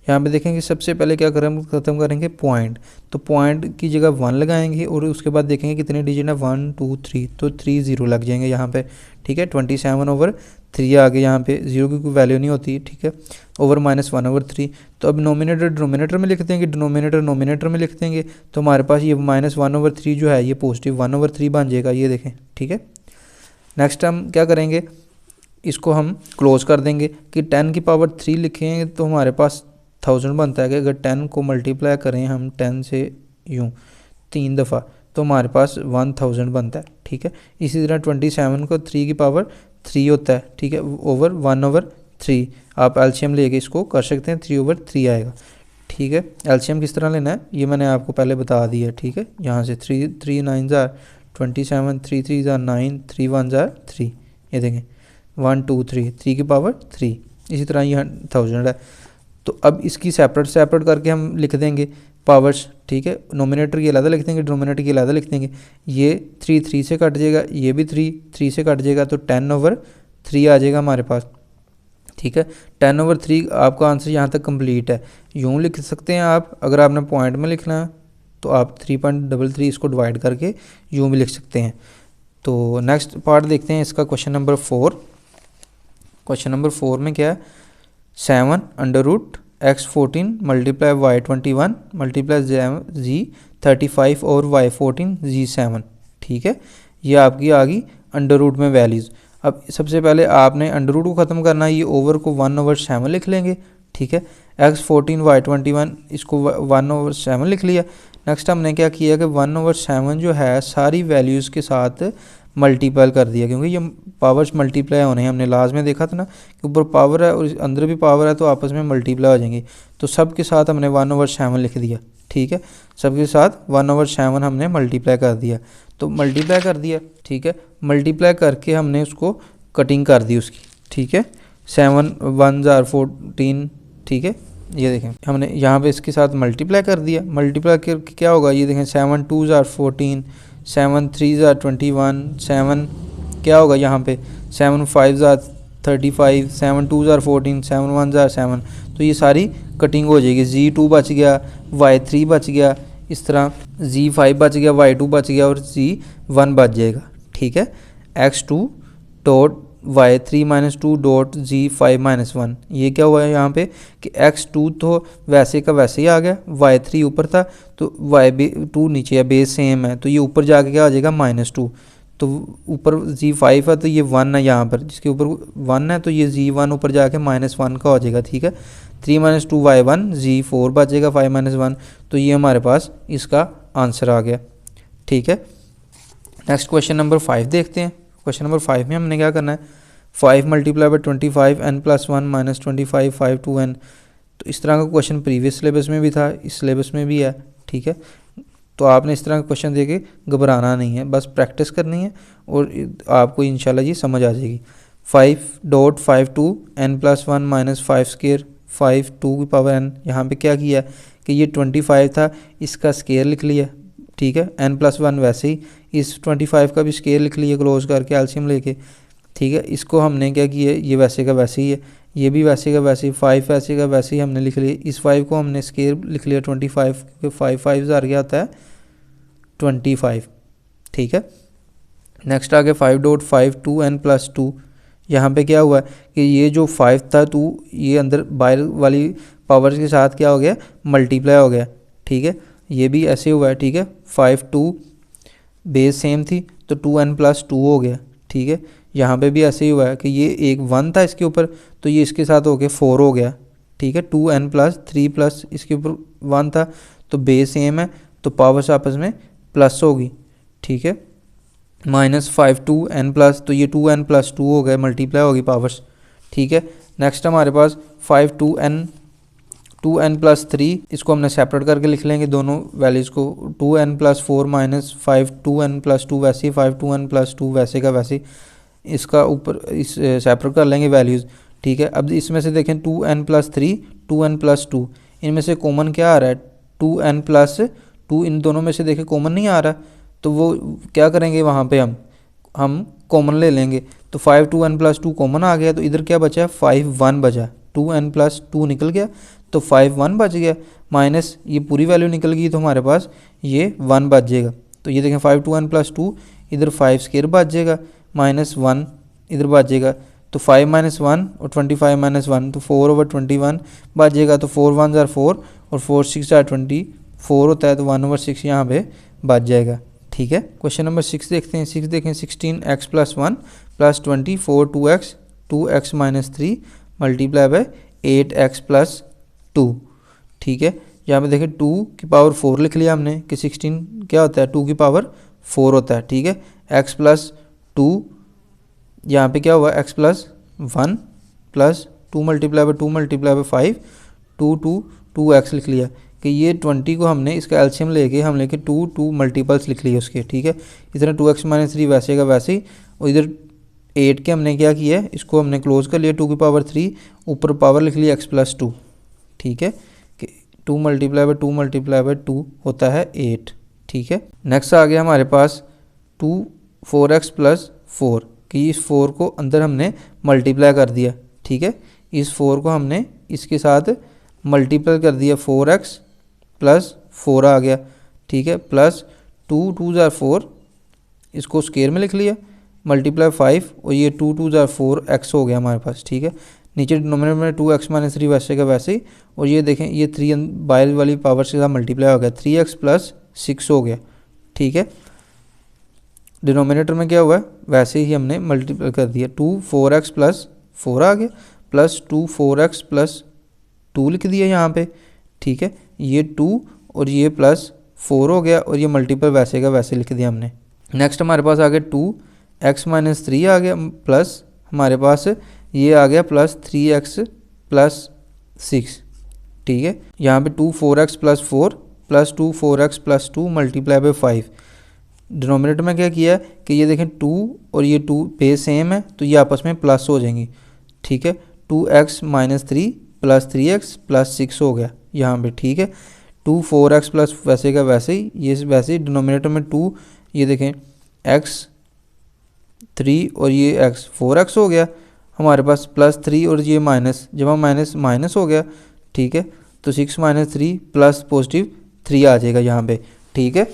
यहाँ पे देखेंगे सबसे पहले क्या ख़त्म करेंगे पॉइंट, तो पॉइंट की जगह 1 लगाएंगे और उसके बाद देखेंगे कितने डिजिट है 1 2 3, तो 3 0 लग जाएंगे यहाँ पे, ठीक है। 27/3 आगे यहाँ पे 0 की कोई वैल्यू नहीं होती, ठीक है, ओवर -1/3। तो अब नोमिनेटर डिनोमिनेटर में लिख देंगे, डिनोमिनेटर नोमिनेटर में लिख देंगे, तो हमारे पास ये -1/3 जो है ये +1/3 बन जाएगा, ये देखें, ठीक है। नेक्स्ट हम क्या करेंगे, इसको हम क्लोज कर देंगे कि 10 की पावर 3 लिखेंगे तो हमारे पास 1000 बनता है कि अगर 10 को मल्टीप्लाई करें हम 10 से यूँ 3 दफ़ा तो हमारे पास 1000 बनता है, ठीक है। इसी तरह 27 को 3 की पावर 3 होता है, ठीक है, ओवर 1/3 आप एलसीएम लेके इसको कर सकते हैं, 3/3 आएगा, ठीक है। एलसीएम किस तरह लेना है ये मैंने आपको पहले बता दिया, ठीक है। यहाँ से 3 9 जार 27, 3 3 जार 9, 3 1 जार 3, ये देखें 1 2 3, 3 की पावर 3, इसी तरह ये 1000 है। तो अब इसकी सेपरेट करके हम लिख देंगे पावर्स, ठीक है। नोमिनेटर की अलग लिख देंगे, डिनोमिनेटर की अलग लिख देंगे। ये 3 3 से कट जाएगा, ये भी 3 3 से कट जाएगा, तो 10/3 आ जाएगा हमारे पास, ठीक है। 10/3 आपका आंसर यहाँ तक कंप्लीट है। यूँ लिख सकते हैं आप, अगर आपने पॉइंट में लिखना है तो आप 3.33 इसको डिवाइड करके यूँ भी लिख सकते हैं। तो नेक्स्ट पार्ट देखते हैं इसका, क्वेश्चन नंबर 4। क्वेश्चन नंबर 4 में क्या है, 7√x14 multiply y21 multiply z35 और y14 z7, ठीक है। ये आपकी आ गई अंडर रूट में वैल्यूज़। अब सबसे पहले आपने अंडर रूट को ख़त्म करना है, ये ओवर को 1/7 लिख लेंगे, ठीक है। x14 y21 इसको 1/7 लिख लिया। नेक्स्ट हमने क्या किया कि 1/7 जो है सारी वैल्यूज़ के साथ मल्टीपल कर दिया, क्योंकि ये पावर्स मल्टीप्लाई होने हैं। हमने लास्ट में देखा था ना कि ऊपर पावर है और अंदर भी पावर है, तो आपस में मल्टीप्लाई हो जाएंगे। तो सब के साथ हमने 1/7 लिख दिया, ठीक है। सबके साथ 1/7 हमने मल्टीप्लाई कर दिया, तो मल्टीप्लाई कर दिया, ठीक है। मल्टीप्लाई करके हमने उसको कटिंग कर दी उसकी, ठीक है। 7 1 जार 14, ठीक है। ये देखें हमने यहाँ पे इसके साथ मल्टीप्लाई कर दिया। मल्टीप्लाई करके क्या होगा, ये देखें 7 2 जार 14, 7 3 जार 21, 7 क्या होगा यहाँ पे 7 5 जार 35, 7 2 जार 14, 7 1 जार 7। तो ये सारी कटिंग हो जाएगी। Z2 बच गया, Y3 बच गया, इस तरह Z5 बच गया, Y2 बच गया और Z1 बच जाएगा, ठीक है। x2 dot y3-2 dot z5-1, ये क्या हुआ है यहाँ पे कि x2 तो वैसे का वैसे ही आ गया, y3 ऊपर था तो y2 नीचे है, बेस सेम है, तो ये ऊपर जाके क्या आ जाएगा -2। तो ऊपर z5 है तो ये 1 है, यहाँ पर जिसके ऊपर 1 है तो ये z1 ऊपर जाके -1 का हो जाएगा, ठीक है। 3 - 2 y1, z4 बचेगा 5 - 1, तो ये हमारे पास इसका आंसर आ गया, ठीक है। नेक्स्ट क्वेश्चन नंबर 5 देखते हैं। क्वेश्चन नंबर 5 में हमने क्या करना है, 5 multiply by 25 n+1 -25 5 to n। तो इस तरह का क्वेश्चन प्रीवियस सिलेबस में भी था, इस सिलेबस में भी है, ठीक है। तो आपने इस तरह का क्वेश्चन देके घबराना नहीं है, बस प्रैक्टिस करनी है और आपको इंशाल्लाह ये समझ आ जाएगी। 5.5 to n+1 -5 स्केयर 5 2 की पावर n। यहाँ पे क्या किया कि ये 25 था, इसका स्केयर लिख लिया, ठीक है। n+1 वैसे ही इस 25 का भी स्केयर लिख लिया क्लोज करके एलसीएम लेके, ठीक है। इसको हमने क्या किया, ये वैसे का वैसे ही है, ये भी वैसे का वैसे ही, 5 वैसे का वैसे ही हमने लिख लिया। इस 5 को हमने स्केयर लिख लिया 25, क्योंकि 5 5 हज़ार क्या आता है 25, ठीक है। नेक्स्ट आ गया 5.5 to n+2। यहाँ पे क्या हुआ कि ये जो 5 था तो ये अंदर बाहर वाली पावर्स के साथ क्या हो गया, मल्टीप्लाई हो गया, ठीक है। ये भी ऐसे हुआ है, ठीक है। 5 2 बेस सेम थी तो 2n+2 हो गया, ठीक है। यहाँ पे भी ऐसे ही हुआ है कि ये एक 1 था इसके ऊपर तो ये इसके साथ हो गया 4 हो गया, ठीक है। 2n+3 प्लस इसके ऊपर 1 था तो बेस सेम है तो पावर्स आपस में प्लस होगी, ठीक है। -5 to n+, तो ये 2n+2 हो गया, मल्टीप्लाई होगी पावर्स, ठीक है। नेक्स्ट हमारे पास 5 2n+3, इसको हमने सेपरेट करके लिख लेंगे दोनों वैल्यूज़ को। 2n+4 -5 2n+2 वैसे ही, 5 2n+2 वैसे का वैसे, इसका ऊपर इस सेपरेट कर लेंगे वैल्यूज़, ठीक है। अब इसमें से देखें 2n+3 2n+2, इनमें से कॉमन क्या आ रहा है 2n+2, इन दोनों में से देखें कॉमन नहीं आ रहा, तो वो क्या करेंगे वहाँ पे हम कॉमन ले लेंगे। तो 5 2n+2 कॉमन आ गया, तो इधर क्या बचा 5 1 बचा, 2n+2 निकल गया तो 5 1 बच गया, माइनस ये पूरी वैल्यू निकल गई तो हमारे पास ये 1 बच जाएगा। तो ये देखें 5 2n+2, इधर 5 स्केयर बच जाएगा, -1 इधर बच जाएगा, तो 5 - 1 और 25 - 1 तो 4/21 बच जाएगा। तो 4 1 जार 4 और 4 6 जार 24 होता है, तो 1/6 यहाँ पे बच जाएगा, ठीक है। क्वेश्चन नंबर 6 देखते हैं। 6 देखें 16x + 1 + 24 2x -3 multiply by 8x + 2, ठीक है। यहाँ पे देखें 2 की पावर 4 लिख लिया हमने कि 16 क्या होता है 2 की पावर 4 होता है, ठीक है। x + 2 यहाँ पे क्या हुआ x + 1 + 2 multiply by 2 multiply by 5 2 2 2x लिख लिया कि ये 20 को हमने इसका एलसीएम लेके हम लेके 2 मल्टीपल्स लिख लिए उसके, ठीक है। इस तरह 2x माइनस 3 वैसे का वैसे ही, और इधर 8 के हमने क्या किया है, इसको हमने क्लोज कर लिया 2 की पावर 3, ऊपर पावर लिख लिया x प्लस 2, ठीक है, कि 2 मल्टीप्लाई बाई 2 मल्टीप्लाई बाई 2 होता है 8, ठीक है। नेक्स्ट आ गया हमारे पास 4x प्लस 4 कि इस 4 को अंदर हमने मल्टीप्लाई कर दिया, ठीक है। इस 4 को हमने इसके साथ मल्टीप्लाई कर दिया, 4x प्लस 4 आ गया, ठीक है, प्लस 2 2 ज़ार 4, इसको स्क्वायर में लिख लिया, मल्टीप्लाई 5, और ये 2 2 ज़ार 4 x हो गया हमारे पास, ठीक है। नीचे डिनोमिनेटर में 2x माइनस 3 वैसे का वैसे ही, और ये देखें ये 3 बाहर वाली पावर से साथ मल्टीप्लाई हो गया, 3x प्लस 6 हो गया, ठीक है। डिनोमिनेटर में क्या हुआ है, वैसे ही हमने मल्टीप्लाई कर दिया, 2 4x प्लस 4 आ गया, प्लस 2 4x प्लस 2 लिख दिया यहाँ पे, ठीक है। ये 2 और ये प्लस 4 हो गया, और ये मल्टीपल वैसे का वैसे लिख दिया हमने। नेक्स्ट हमारे पास आ गया 2x माइनस 3 आ गया, प्लस हमारे पास ये आ गया प्लस 3x प्लस 6, ठीक है। यहाँ पे 2 4x plus 4 plus 2 4x plus 2 multiply by 5। Denominator में क्या किया है कि ये देखें 2 और ये 2 बेस सेम है, तो ये आपस में प्लस हो जाएंगी, ठीक है। 2x minus 3 plus 3x plus 6 हो गया यहाँ पे, ठीक है। 2 4x प्लस वैसे का वैसे ही, ये वैसे ही डिनोमिनेटर में 2, ये देखें x 3 और ये x 4x हो गया हमारे पास, प्लस 3 और ये माइनस, जब हम माइनस माइनस हो गया, ठीक है, तो 6 माइनस 3 प्लस पॉजिटिव 3 आ जाएगा यहाँ पे, ठीक है।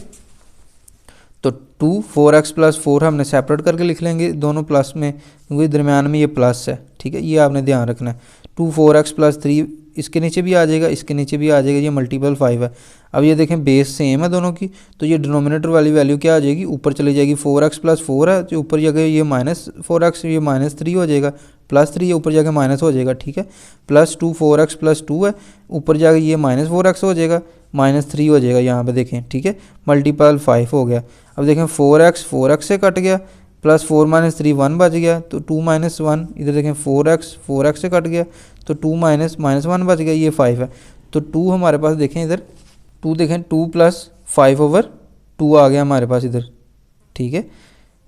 तो 2 4x प्लस 4 हमने सेपरेट करके लिख लेंगे दोनों प्लस में, क्योंकि दरम्यान में ये प्लस है, ठीक है, ये आपने ध्यान रखना है। 2 4x प्लस 3 इसके नीचे भी आ जाएगा, इसके नीचे भी आ जाएगा, ये मल्टीपल 5 है। अब ये देखें बेस सेम है दोनों की, तो ये डिनोमिनेटर वाली वैल्यू क्या आ जाएगी, ऊपर चली जाएगी, 4x प्लस 4 है तो ऊपर जाके ये माइनस 4x, ये माइनस 3 हो जाएगा, प्लस 3 ऊपर जाके माइनस हो जाएगा, ठीक है। प्लस 2 4x प्लस 2 है, ऊपर जाके ये माइनस 4x हो जाएगा, माइनस 3 हो जाएगा यहाँ पे देखें, ठीक है, मल्टीपल 5 हो गया। अब देखें 4x से कट गया, प्लस 4 माइनस 3 1 बच गया, तो 2 माइनस 1, इधर देखें 4x से कट गया, तो 2 माइनस 1 बच गया, ये 5 है, तो 2 हमारे पास देखें इधर 2 देखें 2 प्लस 5 ओवर 2 आ गया हमारे पास इधर, ठीक है।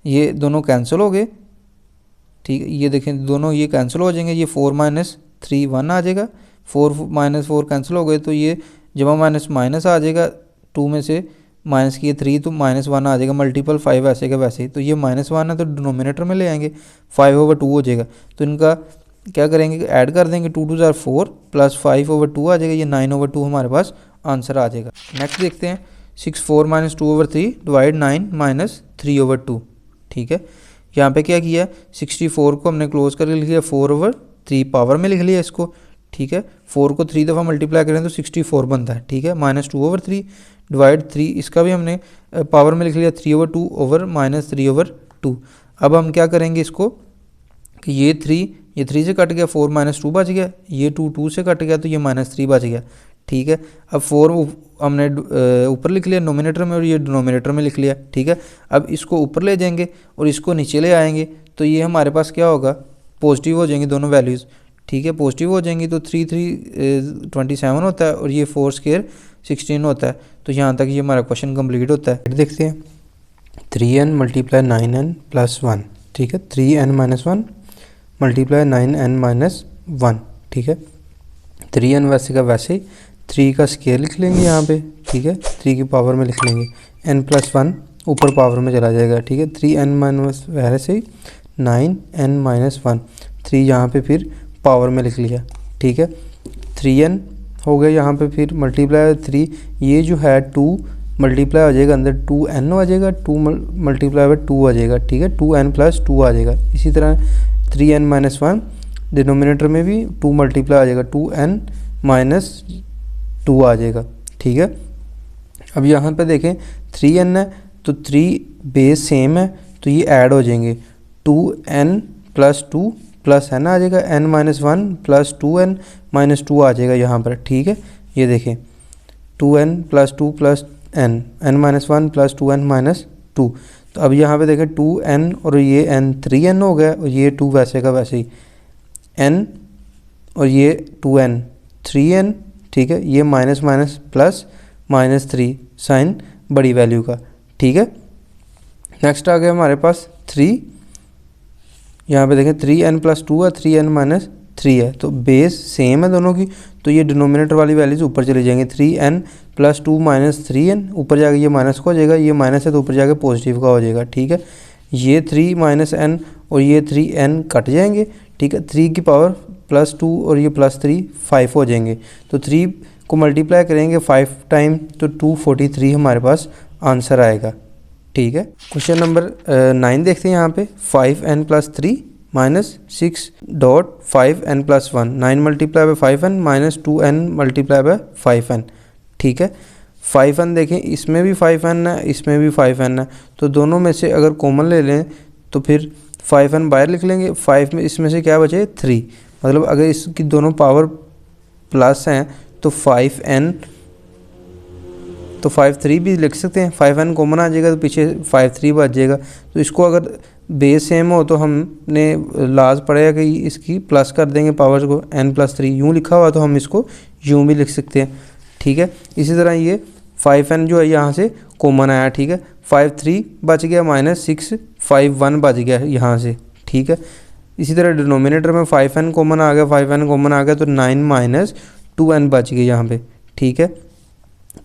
ये दोनों कैंसिल हो गए, ठीक है, ये देखें दोनों ये कैंसिल हो जाएंगे, ये 4 माइनस 3 1 आ जाएगा, 4 माइनस 4 कैंसिल हो गए, तो ये जब माइनस माइनस आ जाएगा 2 में से माइनस किए 3, तो माइनस 1 आ जाएगा, मल्टीपल 5 ऐसे का वैसे ही, तो ये माइनस 1 है तो डिनोमिनेटर में ले आएंगे, 5 ओवर 2 हो जाएगा, तो इनका क्या करेंगे कि ऐड कर देंगे, 2 2 ज़ार 4 प्लस 5 ओवर 2 आ जाएगा, ये 9 ओवर 2 हमारे पास आंसर आ जाएगा। नेक्स्ट देखते हैं 6 4 minus 2 over 3 divide 9 minus 3 over 2, ठीक है। यहाँ पे क्या किया, 64 को हमने क्लोज करके लिख लिया, 4 ओवर 3 पावर में लिख लिया इसको, ठीक है। 4 को 3 दफ़ा मल्टीप्लाई करें तो 64 बनता है, ठीक है, माइनस 2 ओवर 3 डिवाइड 3, इसका भी हमने पावर में लिख लिया, 3 ओवर 2 ओवर माइनस 3 ओवर 2। अब हम क्या करेंगे इसको कि ये 3 से कट गया, 4 माइनस 2 बच गया, ये 2 से कट गया, तो ये माइनस 3 बच गया, ठीक है। अब 4 हमने ऊपर लिख लिया नोमिनेटर में, और ये डिनोमिनेटर में लिख लिया, ठीक है। अब इसको ऊपर ले जाएंगे और इसको नीचे ले आएंगे, तो ये हमारे पास क्या होगा, पॉजिटिव हो जाएंगे दोनों वैल्यूज़, ठीक है, पॉजिटिव हो जाएंगी, तो 3 3 27 होता है, और ये 4 स्क्वायर 16 होता है। तो यहाँ तक ये हमारा क्वेश्चन कंप्लीट होता है। देखते हैं 3n मल्टीप्लाई 9n प्लस 1, ठीक है, 3n minus 1 multiply 9n minus 1, ठीक है। 3n वैसे का वैसे ही, 3 का स्क्वायर लिख लेंगे यहाँ पे, ठीक है, 3 की पावर में लिख लेंगे, n प्लस 1 ऊपर पावर में चला जाएगा, ठीक है। 3n माइनस वैसे ही 9n माइनस 1, 3 यहाँ पे फिर पावर में लिख लिया, ठीक है। 3n हो गया यहाँ पे, फिर मल्टीप्लाई 3, ये जो है 2 मल्टीप्लाई हो जाएगा अंदर 2n आ जाएगा, 2 मल्टीप्लाई बाई 2 आ जाएगा, ठीक है, 2n प्लस 2 आ जाएगा। इसी तरह 3n माइनस 1 डिनोमिनेटर में भी 2 मल्टीप्लाई आ जाएगा, 2n माइनस 2 आ जाएगा, ठीक है। अब यहाँ पे देखें 3n है तो 3 बेस सेम है, तो ये ऐड हो जाएंगे, 2n प्लस 2 प्लस n आ जाएगा, n minus 1 plus 2n minus 2 आ जाएगा यहाँ पर, ठीक है। ये देखें 2n plus 2 plus n minus 1 plus 2n minus 2, तो अब यहाँ पे देखें 2n और ये n 3n हो गया, और ये 2 वैसे का वैसे ही, n और ये 2n 3n ठीक है, ये माइनस माइनस प्लस -3 साइन बड़ी वैल्यू का, ठीक है। नेक्स्ट आ गया हमारे पास 3, यहाँ पे देखें 3n + 2 है, 3n - 3 है, तो बेस सेम है दोनों की, तो ये डिनोमिनेटर वाली वैल्यूज ऊपर चले जाएंगे। 3n + 2 - 3n, ऊपर जाके ये माइनस का हो जाएगा, ये माइनस है तो ऊपर जाके पॉजिटिव का हो जाएगा, ठीक है। ये 3 - n और ये 3n कट जाएंगे, ठीक है। 3 की पावर +2 और ये +3 5 हो जाएंगे, तो 3 को मल्टीप्लाई करेंगे 5 टाइम तो 243 हमारे पास आंसर आएगा, ठीक है। क्वेश्चन नंबर 9 देखते हैं यहाँ पे। 5n + 3 -6.5n + 1, 9 × 5n -2n × 5n, ठीक है। 5n देखें, इसमें भी 5n है, इसमें भी 5n है, तो दोनों में से अगर कॉमन ले लें तो फिर 5n बाहर लिख लेंगे। 5 में इसमें से क्या बचे 3, मतलब अगर इसकी दोनों पावर प्लस हैं तो 5n, तो 5 3 भी लिख सकते हैं। 5n कॉमन आ जाएगा तो पीछे 5 3 बच जाएगा। तो इसको अगर बेस सेम हो तो हमने लाज पड़ेगा कि इसकी प्लस कर देंगे पावर्स को, n + 3 यूँ लिखा हुआ तो हम इसको यूँ भी लिख सकते हैं, ठीक है। इसी तरह ये 5n जो है यहाँ से कॉमन आया, ठीक है। 5 3 बच गया, -6 5 1 बच गया यहाँ से, ठीक है। इसी तरह डिनोमिनेटर में 5n कॉमन आ गया, 5n कॉमन आ गया तो 9 - 2n बच गए यहाँ पे, ठीक है।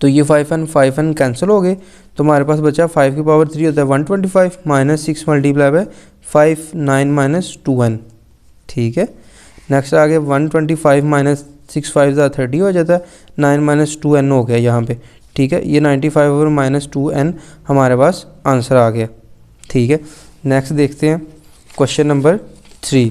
तो ये 5n कैंसिल हो गए, तो हमारे पास बचा 5 की पावर 3 होता है 125 -6 × 5 9 - 2n, ठीक है। नेक्स्ट आ गया 125 - 6 5 30 हो जाता है, 9 - 2n हो गया यहाँ पे, ठीक है। ये 95 और -2n हमारे पास आंसर आ गया, ठीक है। नेक्स्ट देखते हैं क्वेश्चन नंबर 3,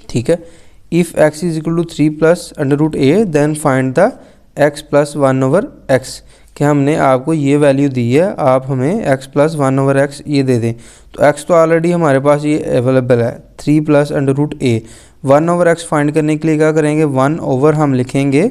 ठीक है। If x = 3 + √a then find the x + 1/x, कि हमने आपको ये वैल्यू दी है, आप हमें x + 1/x ये दे दें। तो x तो ऑलरेडी हमारे पास ये अवेलेबल है, 3 + √a। 1/x फाइंड करने के लिए क्या करेंगे, 1/, हम लिखेंगे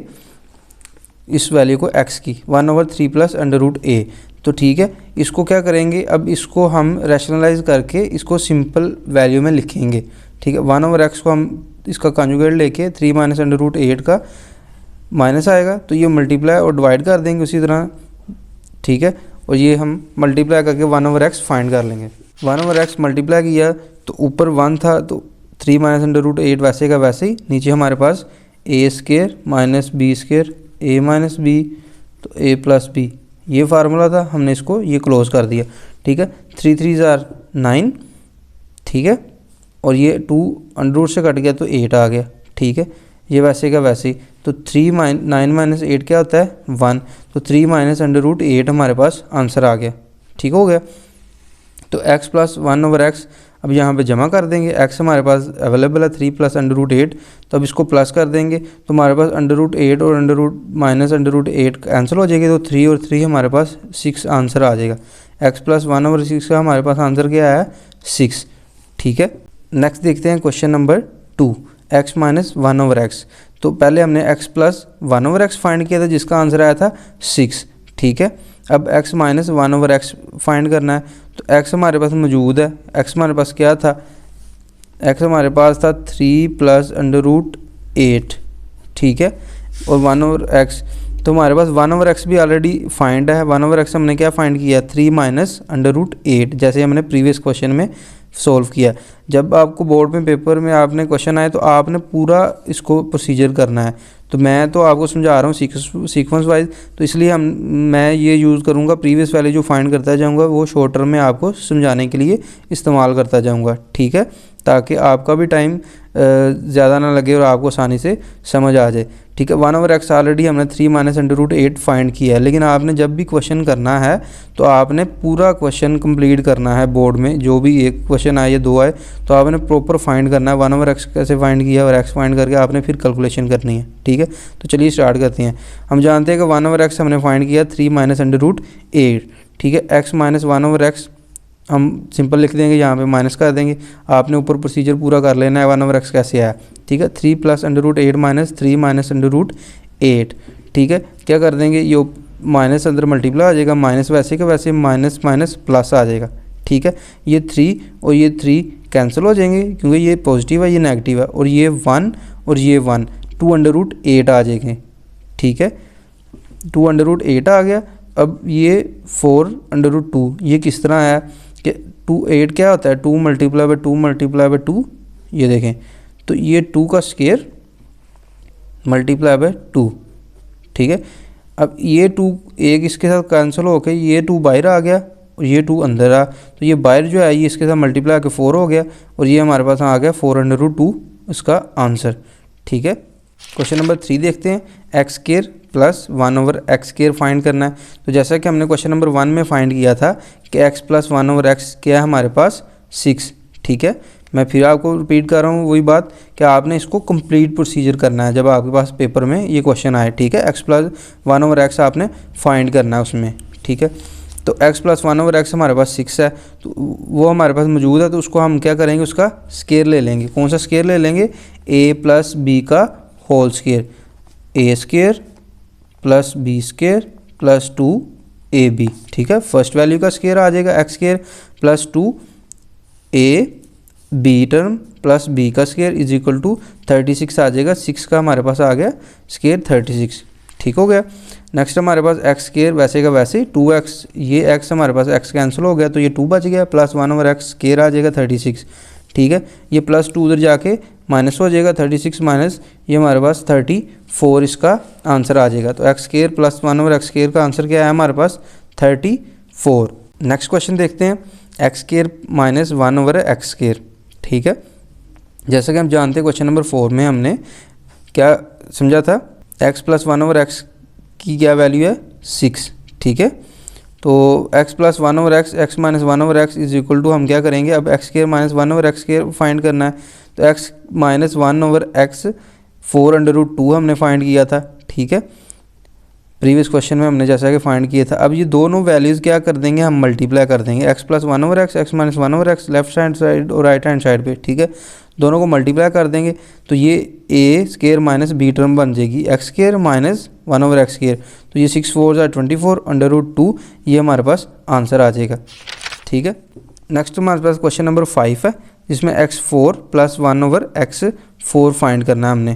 इस वैल्यू को x की, 1/3 + √a, तो ठीक है। इसको क्या करेंगे, अब इसको हम रैशनलाइज करके इसको सिंपल वैल्यू में लिखेंगे, ठीक है। 1/x को हम इसका कंजुगेट लेके 3 - √8 का माइनस आएगा, तो ये मल्टीप्लाई और डिवाइड कर देंगे उसी तरह, ठीक है। और ये हम मल्टीप्लाई करके 1/x फाइंड कर लेंगे। 1/x मल्टीप्लाई किया तो ऊपर 1 था तो 3 - √8 वैसे का वैसे ही, नीचे हमारे पास a² - b² a - b, तो a + b, ये फार्मूला था, हमने इसको ये क्लोज कर दिया, ठीक है। 3 3 = 9, ठीक है। और ये 2 अंडर रूट से कट गया तो 8 आ गया, ठीक है। ये वैसे का वैसे ही, तो 9 - 8 क्या होता है 1, तो 3 - √8 हमारे पास आंसर आ गया, ठीक हो गया। तो x + 1/x अब यहाँ पे जमा कर देंगे, x हमारे पास अवेलेबल है 3 + √8, तो अब इसको प्लस कर देंगे तो हमारे पास √8 और -√8 कैंसिल हो जाएगी, तो 3 और 3 हमारे पास 6 आंसर आ जाएगा। x + 1/6 का हमारे पास आंसर क्या है 6, ठीक है। नेक्स्ट देखते हैं क्वेश्चन नंबर 2, x - 1/x। तो पहले हमने x + 1/x फाइंड किया था जिसका आंसर आया था 6, ठीक है। अब x - 1/x फाइंड करना है, तो x हमारे पास मौजूद है, x हमारे पास क्या था, x हमारे पास था 3 + √8, ठीक है। और 1/x, तो हमारे पास 1/x भी ऑलरेडी फाइंड है। 1/x हमने क्या फाइंड किया, 3 - √8, जैसे हमने प्रीवियस क्वेश्चन में सॉल्व किया। जब आपको बोर्ड में पेपर में आपने क्वेश्चन आए तो आपने पूरा इसको प्रोसीजर करना है, तो मैं तो आपको समझा रहा हूँ सीक्वेंस वाइज, तो इसलिए मैं ये यूज़ करूँगा, प्रीवियस वाले जो फाइंड करता जाऊँगा वो शॉर्ट टर्म में आपको समझाने के लिए इस्तेमाल करता जाऊँगा, ठीक है, ताकि आपका भी टाइम ज़्यादा ना लगे और आपको आसानी से समझ आ जाए, ठीक है। 1/x ऑलरेडी हमने 3 - √8 फाइंड किया है, लेकिन आपने जब भी क्वेश्चन करना है तो आपने पूरा क्वेश्चन कंप्लीट करना है। बोर्ड में जो भी एक क्वेश्चन आए या 2 आए तो आपने प्रॉपर फाइंड करना है। 1/x कैसे फाइंड किया और x फाइंड करके आपने फिर कैलकुलेशन करनी है, ठीक है। तो चलिए स्टार्ट करते हैं। हम जानते हैं कि 1/x हमने फाइंड किया 3 - √8, ठीक है। x - 1/x हम सिंपल लिख देंगे, यहाँ पे माइनस कर देंगे, आपने ऊपर प्रोसीजर पूरा कर लेना है। 1/x कैसे आया, ठीक है, 3 + √8 - 3 - √8, ठीक है। क्या कर देंगे, ये माइनस अंदर मल्टीप्लाई आ जाएगा, माइनस वैसे का वैसे, माइनस माइनस प्लस आ जाएगा, ठीक है। ये 3 और ये 3 कैंसिल हो जाएंगे क्योंकि ये पॉजिटिव है, ये नेगेटिव है, और ये 1 और ये 1, 2 √8 आ जाएंगे, ठीक है, 2√8 आ गया। अब ये 4√2 ये किस तरह आया कि 8 क्या होता है, 2 मल्टीप्लाई बाई 2 मल्टीप्लाई बाई 2, ये देखें तो ये 2 का स्क्वायर मल्टीप्लाई बाई 2, ठीक है। अब ये 2 एक इसके साथ कैंसिल होकर ये 2 बाहर आ गया और ये 2 अंदर आ, तो ये बाहर जो है ये इसके साथ मल्टीप्लाई आके 4 हो गया और ये हमारे पास आ गया 4√2 इसका आंसर, ठीक है। क्वेश्चन नंबर 3 देखते हैं, x square plus 1/x square find करना है। तो जैसा कि हमने क्वेश्चन नंबर 1 में फाइंड किया था कि x प्लस 1/x क्या है हमारे पास 6, ठीक है। मैं फिर आपको रिपीट कर रहा हूँ वही बात कि आपने इसको कंप्लीट प्रोसीजर करना है जब आपके पास पेपर में ये क्वेश्चन आए, ठीक है। x प्लस 1/x आपने फाइंड करना है उसमें, ठीक है। तो x प्लस 1/x हमारे पास 6 है, तो वो हमारे पास मौजूद है, तो उसको हम क्या करेंगे, उसका स्क्वायर ले लेंगे। कौन सा स्क्वायर ले लेंगे, a प्लस b का whole square, a square plus B square plus 2ab, ठीक है। फर्स्ट वैल्यू का स्क्वायर आ जाएगा X square plus 2a B term plus B का स्क्वायर इज इक्वल टू 36 आ जाएगा। 6 का हमारे पास आ गया स्क्वायर 36, ठीक हो गया। नेक्स्ट हमारे पास एक्स स्क्वायर वैसे का वैसे 2x, ये x हमारे पास x कैंसिल हो गया तो ये 2 बच गया, प्लस 1/x स्क्वायर आ जाएगा 36, ठीक है। ये प्लस 2 उधर जाके माइनस हो जाएगा, 36 माइनस ये हमारे पास 34 इसका आंसर आ जाएगा। तो x square plus 1/x square का आंसर क्या है हमारे पास 34। नेक्स्ट क्वेश्चन देखते हैं, x square minus 1/x square, ठीक है। जैसा कि हम जानते हैं क्वेश्चन नंबर 4 में हमने क्या समझा था, x प्लस 1/x की क्या वैल्यू है 6, ठीक है। तो x plus 1/x x minus 1/x is equal to हम क्या करेंगे, अब x square minus 1/x square find करना है। तो x माइनस 1/x 4√2 हमने फाइंड किया था, ठीक है। प्रीवियस क्वेश्चन में हमने जैसा कि फाइंड किया था। अब ये दोनों वैल्यूज़ क्या कर देंगे, हम मल्टीप्लाई कर देंगे, x plus 1/x x minus 1/x left hand side और राइट हैंड साइड पे, ठीक है। दोनों को मल्टीप्लाई कर देंगे तो ये a square minus b term बन जाएगी, x square minus 1/x square, तो ये 6 4 24 √2 ये हमारे पास आंसर आ जाएगा, ठीक है। नेक्स्ट हमारे पास क्वेश्चन नंबर 5 है जिसमें x4 प्लस 1/x 4 फाइंड करना है हमने,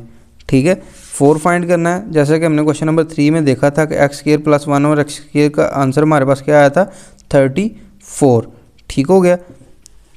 ठीक है। 4 फाइंड करना है, जैसा कि हमने क्वेश्चन नंबर 3 में देखा था कि x square plus 1/x square का आंसर हमारे पास क्या आया था 34, ठीक हो गया।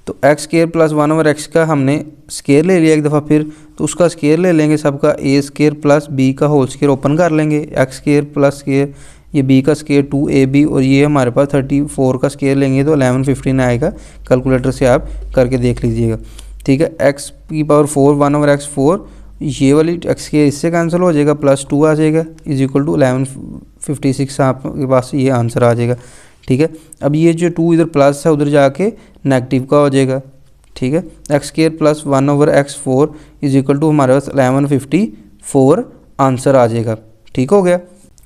तो एक्स स्क्वायर प्लस 1/x का हमने स्क्वायर ले लिया एक दफ़ा फिर, तो उसका स्क्वायर ले लेंगे सबका, a स्क्वायर प्लस b का होल स्क्वायर ओपन कर लेंगे, एक्स स्क्वायर प्लस स्क्वायर ये b का स्क्वायर 2ab और ये हमारे पास 34 का स्क्वायर लेंगे तो 1115 आएगा। कैलकुलेटर से आप करके देख लीजिएगा, ठीक है। x की पावर 4 1/x 4, ये वाली एक्स के इससे कैंसिल हो जाएगा, प्लस 2 आ जाएगा इज इक्वल टू 1156 आपके पास ये आंसर आ जाएगा, ठीक है। अब ये जो 2 इधर प्लस है उधर जाके नेगेटिव का हो जाएगा, ठीक है। X square plus 1/x 4 is equal to हमारे पास 1154 आंसर आ जाएगा, ठीक हो गया।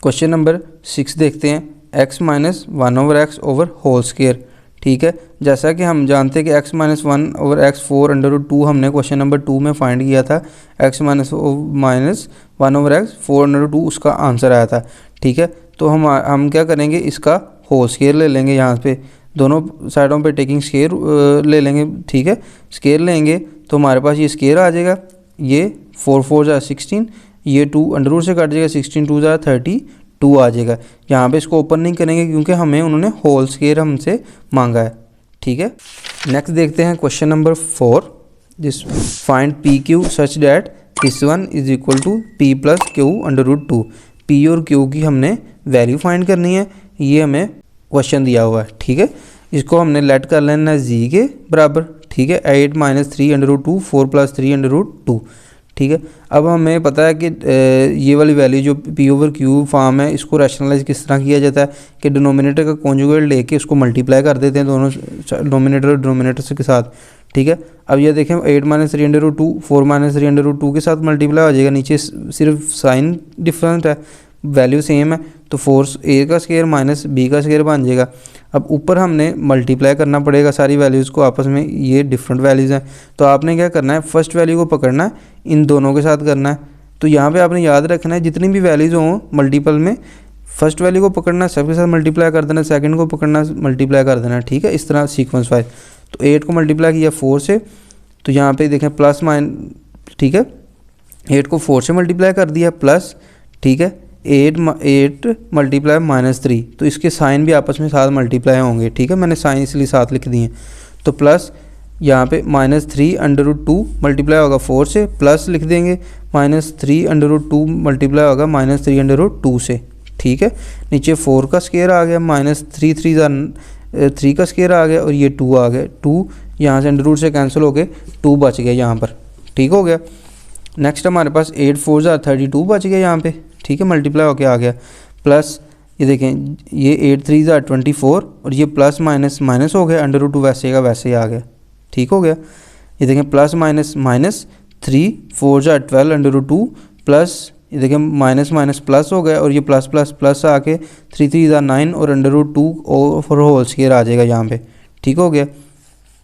क्वेश्चन नंबर 6 देखते हैं, x minus 1/x over whole square, ठीक है। जैसा कि हम जानते हैं कि x माइनस 1/x 4√2 हमने क्वेश्चन नंबर 2 में फाइंड किया था, x माइनस 1/x 4√2 उसका आंसर आया था, ठीक है। तो हम क्या करेंगे, इसका होल स्क्वायर ले लेंगे, यहाँ पे दोनों साइडों पे टेकिंग स्क्वायर ले लेंगे, ठीक है। स्क्वायर लेंगे तो हमारे पास ये स्क्वायर आ जाएगा, ये 4 4 16, ये 2 अंडर रूट से कट जाएगा, 16 2 32 आ जाएगा। यहाँ पे इसको ओपन नहीं करेंगे क्योंकि हमें उन्होंने होल स्क्वायर हमसे मांगा है, ठीक है। नेक्स्ट देखते हैं क्वेश्चन नंबर 4, जिस find P Q such that this one is equal to P plus Q under root 2। P और क्यू की हमने वैल्यू फाइंड करनी है, ये हमें क्वेश्चन दिया हुआ है, ठीक है। इसको हमने लेट कर लेना है जी के बराबर, ठीक है। 8 minus 3 under root 2 4 plus 3 under root 2, ठीक है। अब हमें पता है कि ये वाली वैल्यू जो पी ओवर क्यू फॉर्म है इसको रैशनलाइज किस तरह किया जाता है कि डिनोमिनेटर का कॉन्जुगेट लेके उसको मल्टीप्लाई कर देते हैं दोनों डिनोमिनेटर और डिनोमिनेटर के साथ, ठीक है। अब ये देखें 8 minus 3 under root 2 4 minus 3 under root 2 के साथ मल्टीप्लाई हो जाएगा, नीचे सिर्फ साइन डिफरेंट है, वैल्यू सेम है, तो 4 ए का स्क्वायर माइनस बी का स्क्वायर बन जाएगा। अब ऊपर हमने मल्टीप्लाई करना पड़ेगा सारी वैल्यूज़ को आपस में, ये डिफरेंट वैल्यूज़ हैं, तो आपने क्या करना है, फर्स्ट वैल्यू को पकड़ना है, इन दोनों के साथ करना है। तो यहाँ पे आपने याद रखना है जितनी भी वैल्यूज़ हों मल्टीपल में, फर्स्ट वैल्यू को पकड़ना है, सबके साथ मल्टीप्लाई कर देना, सेकंड को पकड़ना मल्टीप्लाई कर देना, ठीक है। इस तरह सीक्वेंस वाइज। तो 8 को मल्टीप्लाई किया 4 से, तो यहाँ पे देखें प्लस माइन, ठीक है। 8 को 4 से मल्टीप्लाई कर दिया प्लस, ठीक है। 8 मल्टीप्लाई -3, तो इसके साइन भी आपस में साथ मल्टीप्लाई होंगे, ठीक है, मैंने साइन इसलिए साथ लिख दिए। तो प्लस यहाँ पे -3/2 मल्टीप्लाई होगा 4 से, प्लस लिख देंगे -3/2 मल्टीप्लाई होगा -3/2 से, ठीक है। नीचे 4 का स्क्वायर आ गया, -3 का स्क्वायर आ गया और ये 2 आ गया। 2 यहाँ से अंडर से कैंसिल हो गए, 2 बच गया यहाँ पर, ठीक हो गया। नेक्स्ट हमारे पास 8 4 32 बच गया यहाँ पे, ठीक है, मल्टीप्लाई होके आ गया। प्लस ये देखें, ये 8 3 24 और ये प्लस माइनस माइनस हो गया, √2 वैसे का वैसे ही आ गया, ठीक हो गया। ये देखें प्लस माइनस माइनस, 3 4 12 प्लस ये देखें माइनस माइनस प्लस हो गया और ये प्लस प्लस प्लस आके 3 3 9 और √2 और होल स्क्वायर आ जाएगा यहाँ पे, ठीक हो गया।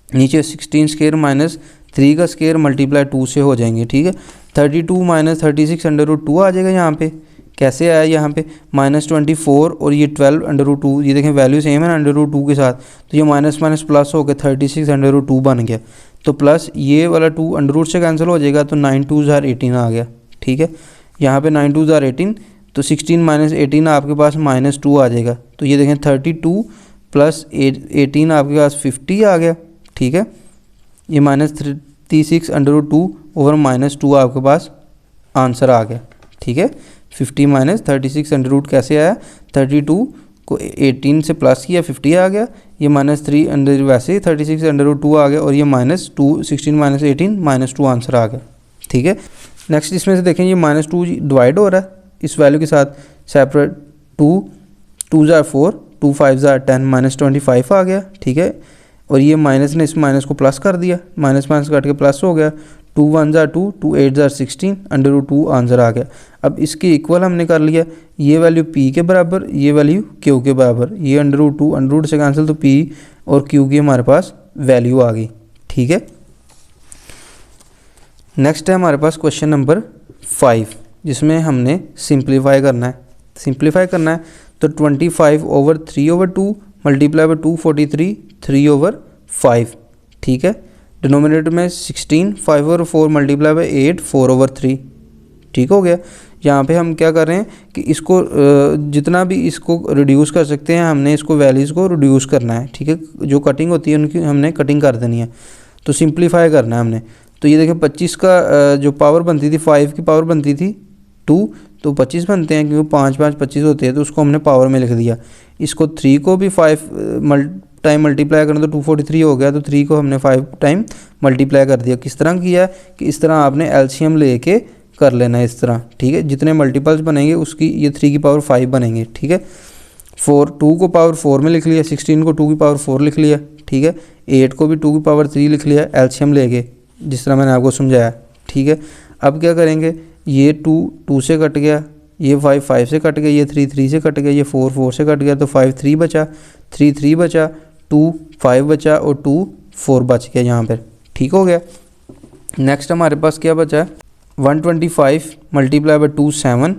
नीचे 16 स्क्वायर -3 का स्क्वायर मल्टीप्लाई 2 से हो जाएंगे, ठीक है। 32 36 √2 आ जाएगा यहाँ पे, कैसे आया यहाँ पे -24 और ये 12 √2, ये देखें वैल्यू सेम है ना √2 के साथ, तो ये माइनस माइनस प्लस हो गया 36 √2 बन गया। तो प्लस ये वाला 2 अंडर से कैंसिल हो जाएगा, तो 9 2 18 आ गया, ठीक है। यहाँ पे 9 2 18, तो 16 - 18 आपके पास -2 आ जाएगा। तो ये देखें 32 + 18 आपके पास 50 आ गया, ठीक है। ये -36 √2 ओवर -2 आपके पास आंसर आ गया, ठीक है। 50 - 36 √2 कैसे आया, 32 को 18 से प्लस किया 50 आ गया, ये -3 अंडर वैसे ही 36 √2 आ गया और ये -2 16 - 18 -2 आंसर आ गया, ठीक है। नेक्स्ट इसमें से देखें, ये -2 डिवाइड हो रहा है इस वैल्यू के साथ सेपरेट, 2 2 4 2 5 10 -25 आ गया, ठीक है। और ये माइनस ने इस माइनस को प्लस कर दिया, माइनस माइनस कट के प्लस हो गया, 2 1 2 2 8 16 √2 आंसर आ गया। अब इसके इक्वल हमने कर लिया, ये वैल्यू p के बराबर, ये वैल्यू q के बराबर, ये √2 से कैंसिल, तो p और q की हमारे पास वैल्यू आ गई, ठीक है। नेक्स्ट है हमारे पास क्वेश्चन नंबर 5, जिसमें हमने सिंप्लीफाई करना है। तो 25/3/2 मल्टीप्लाई बाई 243 3/5, ठीक है। डिनोमिनेटर में 16 5/4 मल्टीप्लाई बाई 8 4/3, ठीक हो गया। यहाँ पे हम क्या कर रहे हैं कि इसको जितना भी इसको रिड्यूस कर सकते हैं, हमने इसको वैल्यूज़ को रिड्यूस करना है, ठीक है। जो कटिंग होती है उनकी हमने कटिंग कर देनी है, तो सिंप्लीफाई करना है हमने। तो ये देखिए 25 का जो पावर बनती थी, 5 की पावर बनती थी 2, तो 25 बनते हैं क्योंकि 5 5 25 होते हैं, तो उसको हमने पावर में लिख दिया। इसको 3 को भी 5 टाइम मल्टीप्लाई करें तो 243 हो गया, तो 3 को हमने 5 टाइम मल्टीप्लाई कर दिया। किस तरह किया कि इस तरह आपने एलसीएम लेके कर लेना है इस तरह, ठीक है। जितने मल्टीपल्स बनेंगे उसकी ये 3 की पावर 5 बनेंगे, ठीक है। 2 को पावर 4 में लिख लिया, 16 को 2 की पावर 4 लिख लिया, ठीक है। 8 को भी 2 की पावर 3 लिख लिया एलसीएम लेके, जिस तरह मैंने आपको समझाया, ठीक है। अब क्या करेंगे, ये 2 2 से कट गया, ये 5 5 से कट गया, ये 3 3 से कट गया, ये 4 4 से कट गया, तो 5 3 बचा, 3 3 बचा, 2 5 बचा और 2 4 बच गया यहाँ पर, ठीक हो गया। नेक्स्ट हमारे पास क्या बचा है, 125 मल्टीप्लाई बाई 2 7,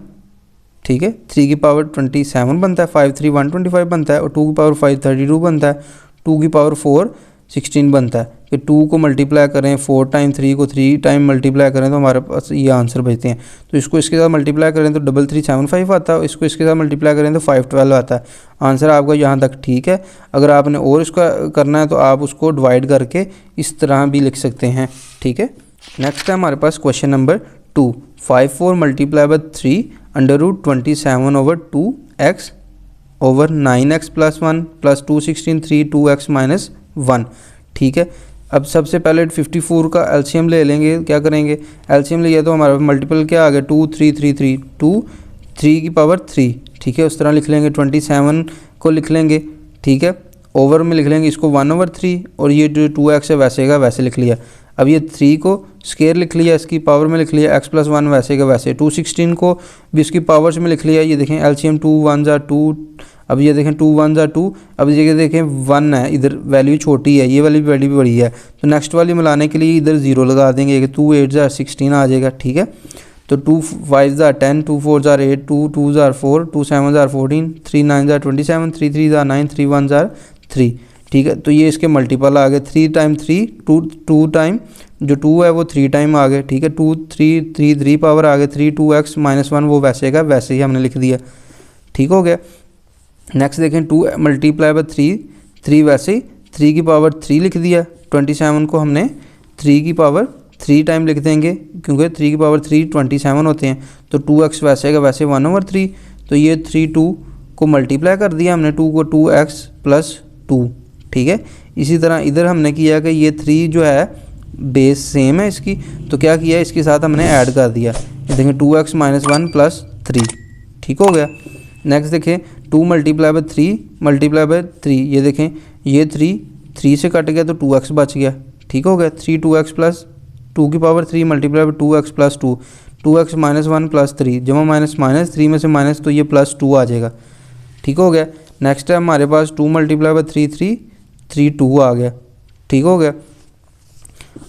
ठीक है। 3 की पावर 27 बनता है, 5 3 125 बनता है और 2 की पावर 5 32 बनता है, 2 की पावर 4 16 बनता है। कि 2 को मल्टीप्लाई करें 4 टाइम, 3 को 3 टाइम मल्टीप्लाई करें तो हमारे पास ये आंसर बचते हैं। तो इसको इसके साथ मल्टीप्लाई करें तो 3375 आता है, इसको इसके साथ मल्टीप्लाई करें तो 512 आता है। आंसर आपका यहाँ तक ठीक है। अगर आपने और इसका करना है तो आप उसको डिवाइड करके इस तरह भी लिख सकते हैं, ठीक है। नेक्स्ट है हमारे पास question number 2, 5 4 multiply by 3 √27/2x over 9x + 1 + 2 16 3 2x - 1, ठीक है। अब सबसे पहले 54 का एलसीएम ले लेंगे। क्या करेंगे, एलसीएम लिया तो हमारा मल्टीपल क्या आ गया, 2 3 3 3 2 3 की पावर 3, ठीक है। उस तरह लिख लेंगे, 27 को लिख लेंगे, ठीक है। ओवर में लिख लेंगे इसको 1/3 और ये जो 2x है वैसे का वैसे लिख लिया। अब ये 3 को स्केयर लिख लिया, इसकी पावर में लिख लिया, x + 1 वैसे का वैसे। 2 16 को भी इसकी पावर्स में लिख लिया। ये देखें एलसीएम 2 1 2, अब ये देखें 2 1 2, अब ये देखें 1 है, इधर वैल्यू छोटी है, ये वाली वैल्यू भी बड़ी है, तो नेक्स्ट वाली मिलाने के लिए इधर 0 लगा देंगे कि 2 8 16 आ जाएगा, ठीक है। तो 2 5 10, 2 4 8, 2 2 4, 2 7 14, 3 9 27, 3 3 9, 3 1 3, ठीक है। तो ये इसके मल्टीपल आ गए, 3 टाइम 3 2 टाइम जो 2 है वो 3 टाइम आ गए, ठीक है, 2 3 3 3 पावर आ गए 3, 2x माइनस 1 वो वैसे का वैसे ही हमने लिख दिया, ठीक हो गया। नेक्स्ट देखें 2 मल्टीप्लाई बाय 3 वैसे ही 3 की पावर 3 लिख दिया, 27 को हमने 3 की पावर 3 टाइम लिख देंगे क्योंकि 3 की पावर 3 27 होते हैं, तो 2x वैसे का वैसे 1/3, तो ये 3 2 को मल्टीप्लाई कर दिया हमने 2 को 2x प्लस 2, ठीक है। इसी तरह इधर हमने किया कि ये 3 जो है बेस सेम है इसकी, तो क्या किया इसके साथ हमने ऐड कर दिया, देखें 2x माइनस 1 प्लस 3, ठीक हो गया। नेक्स्ट देखें 2 मल्टीप्लाई बाय 3, ये देखें ये 3 से कट गया तो 2x बच गया, ठीक हो गया। 3 2x प्लस 2 की power 3 multiply by 2x plus 2x minus 1 plus 3 जमा माइनस 3 में से माइनस तो ये प्लस 2 आ जाएगा, ठीक हो गया। नेक्स्ट है हमारे पास 2 मल्टीप्लाई बाय 3 2 आ गया, ठीक हो गया।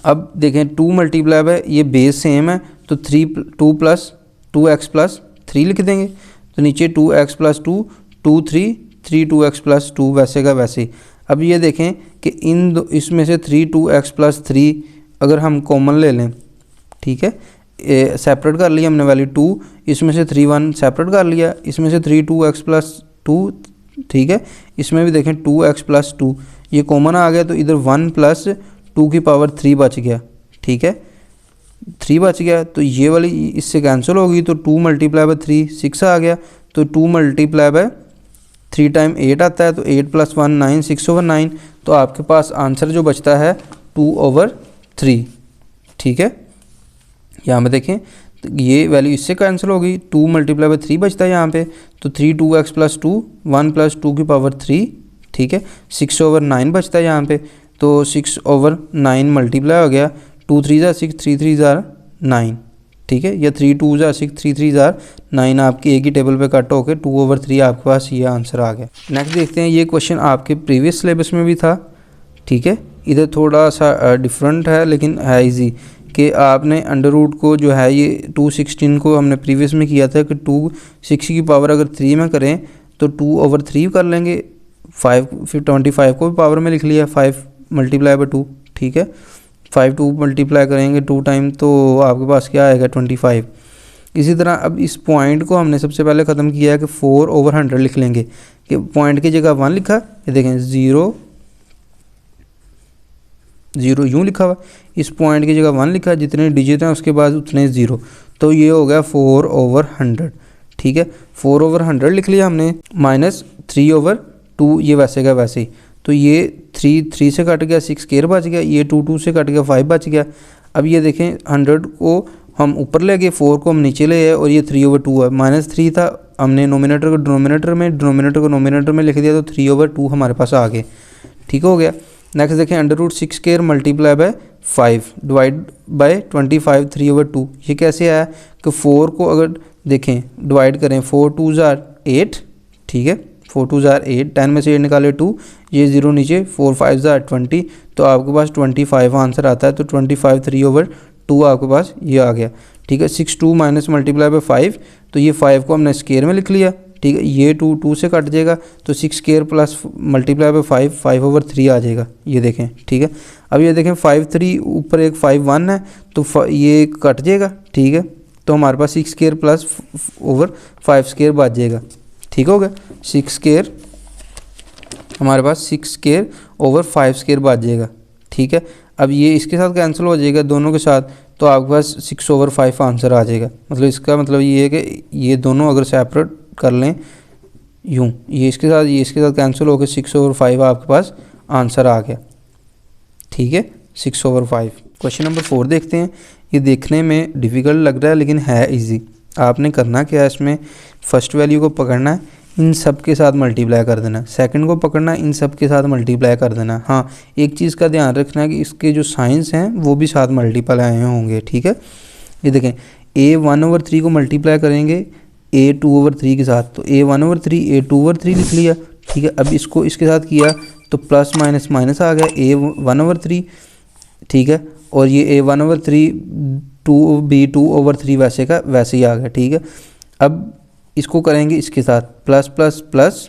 अब देखें 2 मल्टीप्लाई बाय ये बेस सेम है तो 2x प्लस 3 लिख देंगे, तो नीचे 2x प्लस 2 3 2x प्लस 2 वैसे का वैसे ही। अब ये देखें कि इसमें से 3 2x प्लस 3 अगर हम कॉमन ले लें, ठीक है, सेपरेट कर लिया हमने वैल्यू 2, इसमें से 3 1 सेपरेट कर लिया, इसमें से 3 2x प्लस 2, ठीक है, इसमें भी देखें 2x प्लस 2 ये कॉमन आ गया, तो इधर 1 प्लस 2 की पावर 3 बच गया, ठीक है, 3 बच गया, तो ये वाली इससे कैंसिल होगी, तो 2 मल्टीप्लाई बाय 3 6 आ गया, तो 2 मल्टीप्लाई बाय 3 टाइम 8 आता है, तो 8 प्लस 1 9 6/9, तो आपके पास आंसर जो बचता है 2/3, ठीक है। यहाँ पे देखें तो ये वैल्यू इससे कैंसिल होगी, 2 मल्टीप्लाई बाय 3 बचता है यहाँ पे, तो 3 2x प्लस 2 1 प्लस 2 की पावर 3, ठीक है, 6/9 बचता है यहाँ पे, तो 6/9 मल्टीप्लाई हो गया, 2 3 ज़ा 6 3 3 ज़ा 9, ठीक है, या 3 2 ज़ा 6 3 3 ज़ा 9 आपकी एक ही टेबल पे कट होकर 2/3 आपके पास ये आंसर आ गया। नेक्स्ट देखते हैं, ये क्वेश्चन आपके प्रीवियस सिलेबस में भी था, ठीक है, इधर थोड़ा सा डिफरेंट है लेकिन है इजी, कि आपने अंडर रूट को जो है ये 216 को हमने प्रीवियस में किया था कि 260 की पावर अगर 3 में करें तो 2/3 कर लेंगे, 5 फिर 25 को भी पावर में लिख लिया, 5 मल्टीप्लाई बाय 2, ठीक है, 5 2 मल्टीप्लाई करेंगे 2 टाइम तो आपके पास क्या आएगा 25। इसी तरह अब इस पॉइंट को हमने सबसे पहले ख़त्म किया है कि 4/100 लिख लेंगे, कि पॉइंट की जगह 1 लिखा, ये देखें 0 यूँ लिखा हुआ, इस पॉइंट की जगह 1 लिखा, जितने डिजिट हैं उसके बाद उतने 0, तो ये हो गया 4/100, ठीक है, 4/100 लिख लिया हमने, माइनस 3/2 ये वैसे का वैसे ही, तो ये 3 से कट गया 6 स्क्वायर बच गया, ये 2 से कट गया 5 बच गया। अब ये देखें 100 को हम ऊपर ले गए, 4 को हम नीचे ले आए और ये 3/2 है, -3 था, हमने नोमिनेटर को डिनोमिनेटर में लिख दिया, तो 3/2 हमारे पास आ गए, ठीक हो गया। नेक्स्ट देखें √6 square multiply by 5 divide by 25 3/2, ये कैसे आया कि 4 को अगर देखें डिवाइड करें 4 2 ज़ा 8, ठीक है, 4 2 ज़ा 8, 10 में से 8 निकाले 2, ये 0 नीचे, 4 5 ज़ा 20, तो आपके पास 25 आंसर आता है, तो 25 3/2 आपके पास ये आ गया, ठीक है। 6 2 माइनस मल्टीप्लाई बाय 5, तो ये 5 को हमने स्क्वायर में लिख लिया, ठीक है, ये 2 से कट जाएगा, तो 6 स्क्वायर प्लस मल्टीप्लाई बाय 5/3 आ जाएगा, ये देखें, ठीक है। अब ये देखें 5 3 ऊपर एक 5 1 है, तो ये कट जाएगा, ठीक है, तो हमारे पास 6 स्क्वायर प्लस ओवर 5 स्क्वायर बच जाएगा, ठीक हो गया, 6 स्क्वायर हमारे पास 6 स्क्वायर ओवर 5 स्क्वायर बच जाएगा, ठीक है। अब ये इसके साथ कैंसिल हो जाएगा दोनों के साथ, तो आपके पास 6/5 आंसर आ जाएगा, मतलब इसका मतलब ये है कि ये दोनों अगर सेपरेट कर लें यूँ, ये इसके साथ कैंसिल होकर 6/5 आपके पास आंसर आ गया, ठीक है, 6/5। क्वेश्चन नंबर 4 देखते हैं, ये देखने में डिफ़िकल्ट लग रहा है लेकिन है इजी। आपने करना क्या है, इसमें फर्स्ट वैल्यू को पकड़ना है, इन सब के साथ मल्टीप्लाई कर देना, सेकंड को पकड़ना है, इन सब के साथ मल्टीप्लाई कर देना। हाँ, एक चीज़ का ध्यान रखना है कि इसके जो साइंस हैं वो भी साथ मल्टीप्लाई होंगे, ठीक है। ये देखें a 1/3 को मल्टीप्लाई करेंगे a 2/3 के साथ, तो a 1/3 a 2/3 लिख लिया, ठीक है। अब इसको इसके साथ किया तो प्लस माइनस माइनस आ गया, a 1/3, ठीक है, और ये a 1/3 b 2/3 वैसे का वैसे ही आ गया, ठीक है। अब इसको करेंगे इसके साथ प्लस प्लस प्लस,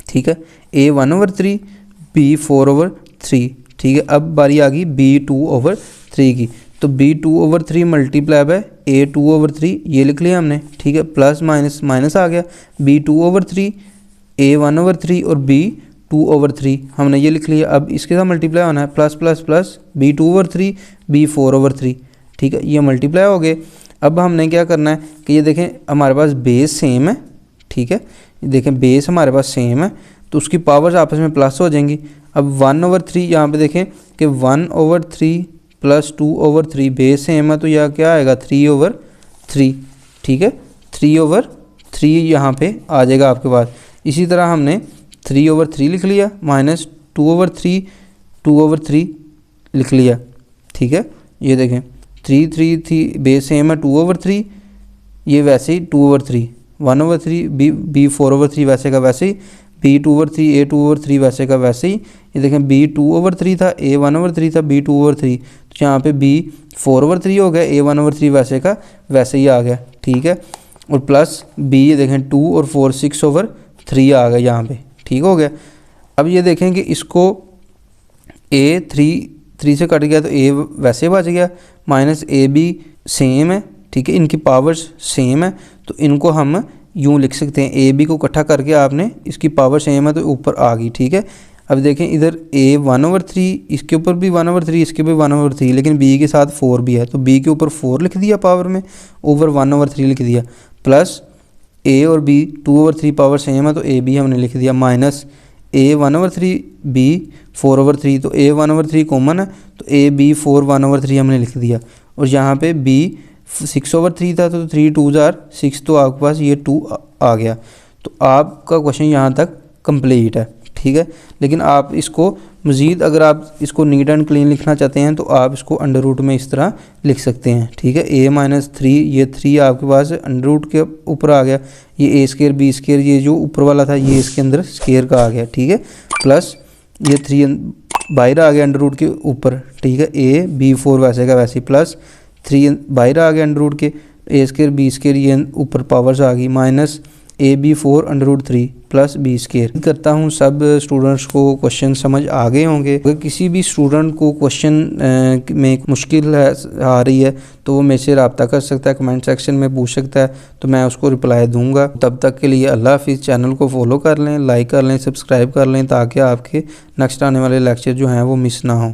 ठीक है, a 1/3 b 4/3, ठीक है। अब बारी आ गई b 2/3 3 की, तो b2/3 मल्टीप्लाई बाय a2/3 ये लिख लिया हमने, ठीक है। प्लस माइनस माइनस आ गया, b2/3 a1/3 और b2/3 हमने ये लिख लिया। अब इसके साथ मल्टीप्लाई होना है, plus plus plus b2/3 b4/3, ठीक है, ये मल्टीप्लाई हो गए। अब हमने क्या करना है कि ये देखें हमारे पास बेस सेम है, ठीक है, देखें बेस हमारे पास सेम है तो उसकी पावर्स आपस में प्लस हो जाएंगी। अब 1/3 यहाँ पे देखें कि 1/3 प्लस 2/3 बेस सेम है तो यह क्या आएगा 3/3, ठीक है, 3/3 यहाँ पे आ जाएगा आपके पास। इसी तरह हमने 3/3 लिख लिया माइनस 2/3 लिख लिया, ठीक है। ये देखें 3 बेस सेम है 2/3, ये वैसे ही 2/3, 1/3 b4/3 वैसे का वैसे ही, b2/3 a2/3 वैसे का वैसे ही। ये देखें b2/3 था, a1/3 था, b2/3, तो यहाँ पे b4/3 हो गया, a1/3 वैसे का वैसे ही आ गया, ठीक है। और प्लस b, ये देखें 2 और 4 6/3 आ गया यहाँ पे, ठीक हो गया। अब ये देखें कि इसको a 3 से कट गया तो a वैसे बच गया, माइनस a भी सेम है, ठीक है, इनकी पावर्स सेम है तो इनको हम यूँ लिख सकते हैं, a b को इकट्ठा करके आपने इसकी पावर सेम है तो ऊपर आ गई, ठीक है। अब देखें इधर a 1/3, इसके ऊपर भी 1/3, इसके ऊपर 1/3, लेकिन b के साथ 4 भी है तो b के ऊपर 4 लिख दिया पावर में, ओवर 1/3 लिख दिया, प्लस a और b 2/3 पावर सेम है तो a b हमने लिख दिया, माइनस a 1/3 b 4/3, तो a 1/3 कॉमन है तो a b 4 1/3 हमने लिख दिया। और यहाँ पे b 6/3 था तो 3 2 6, तो आपके पास ये 2 आ गया। तो आपका क्वेश्चन यहाँ तक कंप्लीट है, ठीक है। लेकिन आप इसको मज़ीद अगर आप इसको नीट एंड क्लीन लिखना चाहते हैं तो आप इसको अंडर रूट में इस तरह लिख सकते हैं, ठीक है। a-3, ये 3 आपके पास अंडर रूट के ऊपर आ गया, ये a² b², ये जो ऊपर वाला था ये इसके अंदर स्क्वायर का आ गया, ठीक है, प्लस ये 3 बाहर आ गया अंडर रूट के ऊपर, ठीक है, a b4 वैसे का वैसे, प्लस 3 बाहर आ गया अंडर रूट के, a² b² ये ऊपर पावर्स आ गई, माइनस ab4√3 प्लस b²। करता हूँ सब स्टूडेंट्स को क्वेश्चन समझ आ गए होंगे। अगर किसी भी स्टूडेंट को क्वेश्चन में मुश्किल आ रही है तो वो मेरे से रब्ता कर सकता है, कमेंट सेक्शन में पूछ सकता है तो मैं उसको रिप्लाई दूंगा। तब तक के लिए अल्लाह हाफिज़। चैनल को फॉलो कर लें, लाइक कर लें, सब्सक्राइब कर लें ताकि आपके नेक्स्ट आने वाले लेक्चर जो हैं वो मिस ना हो।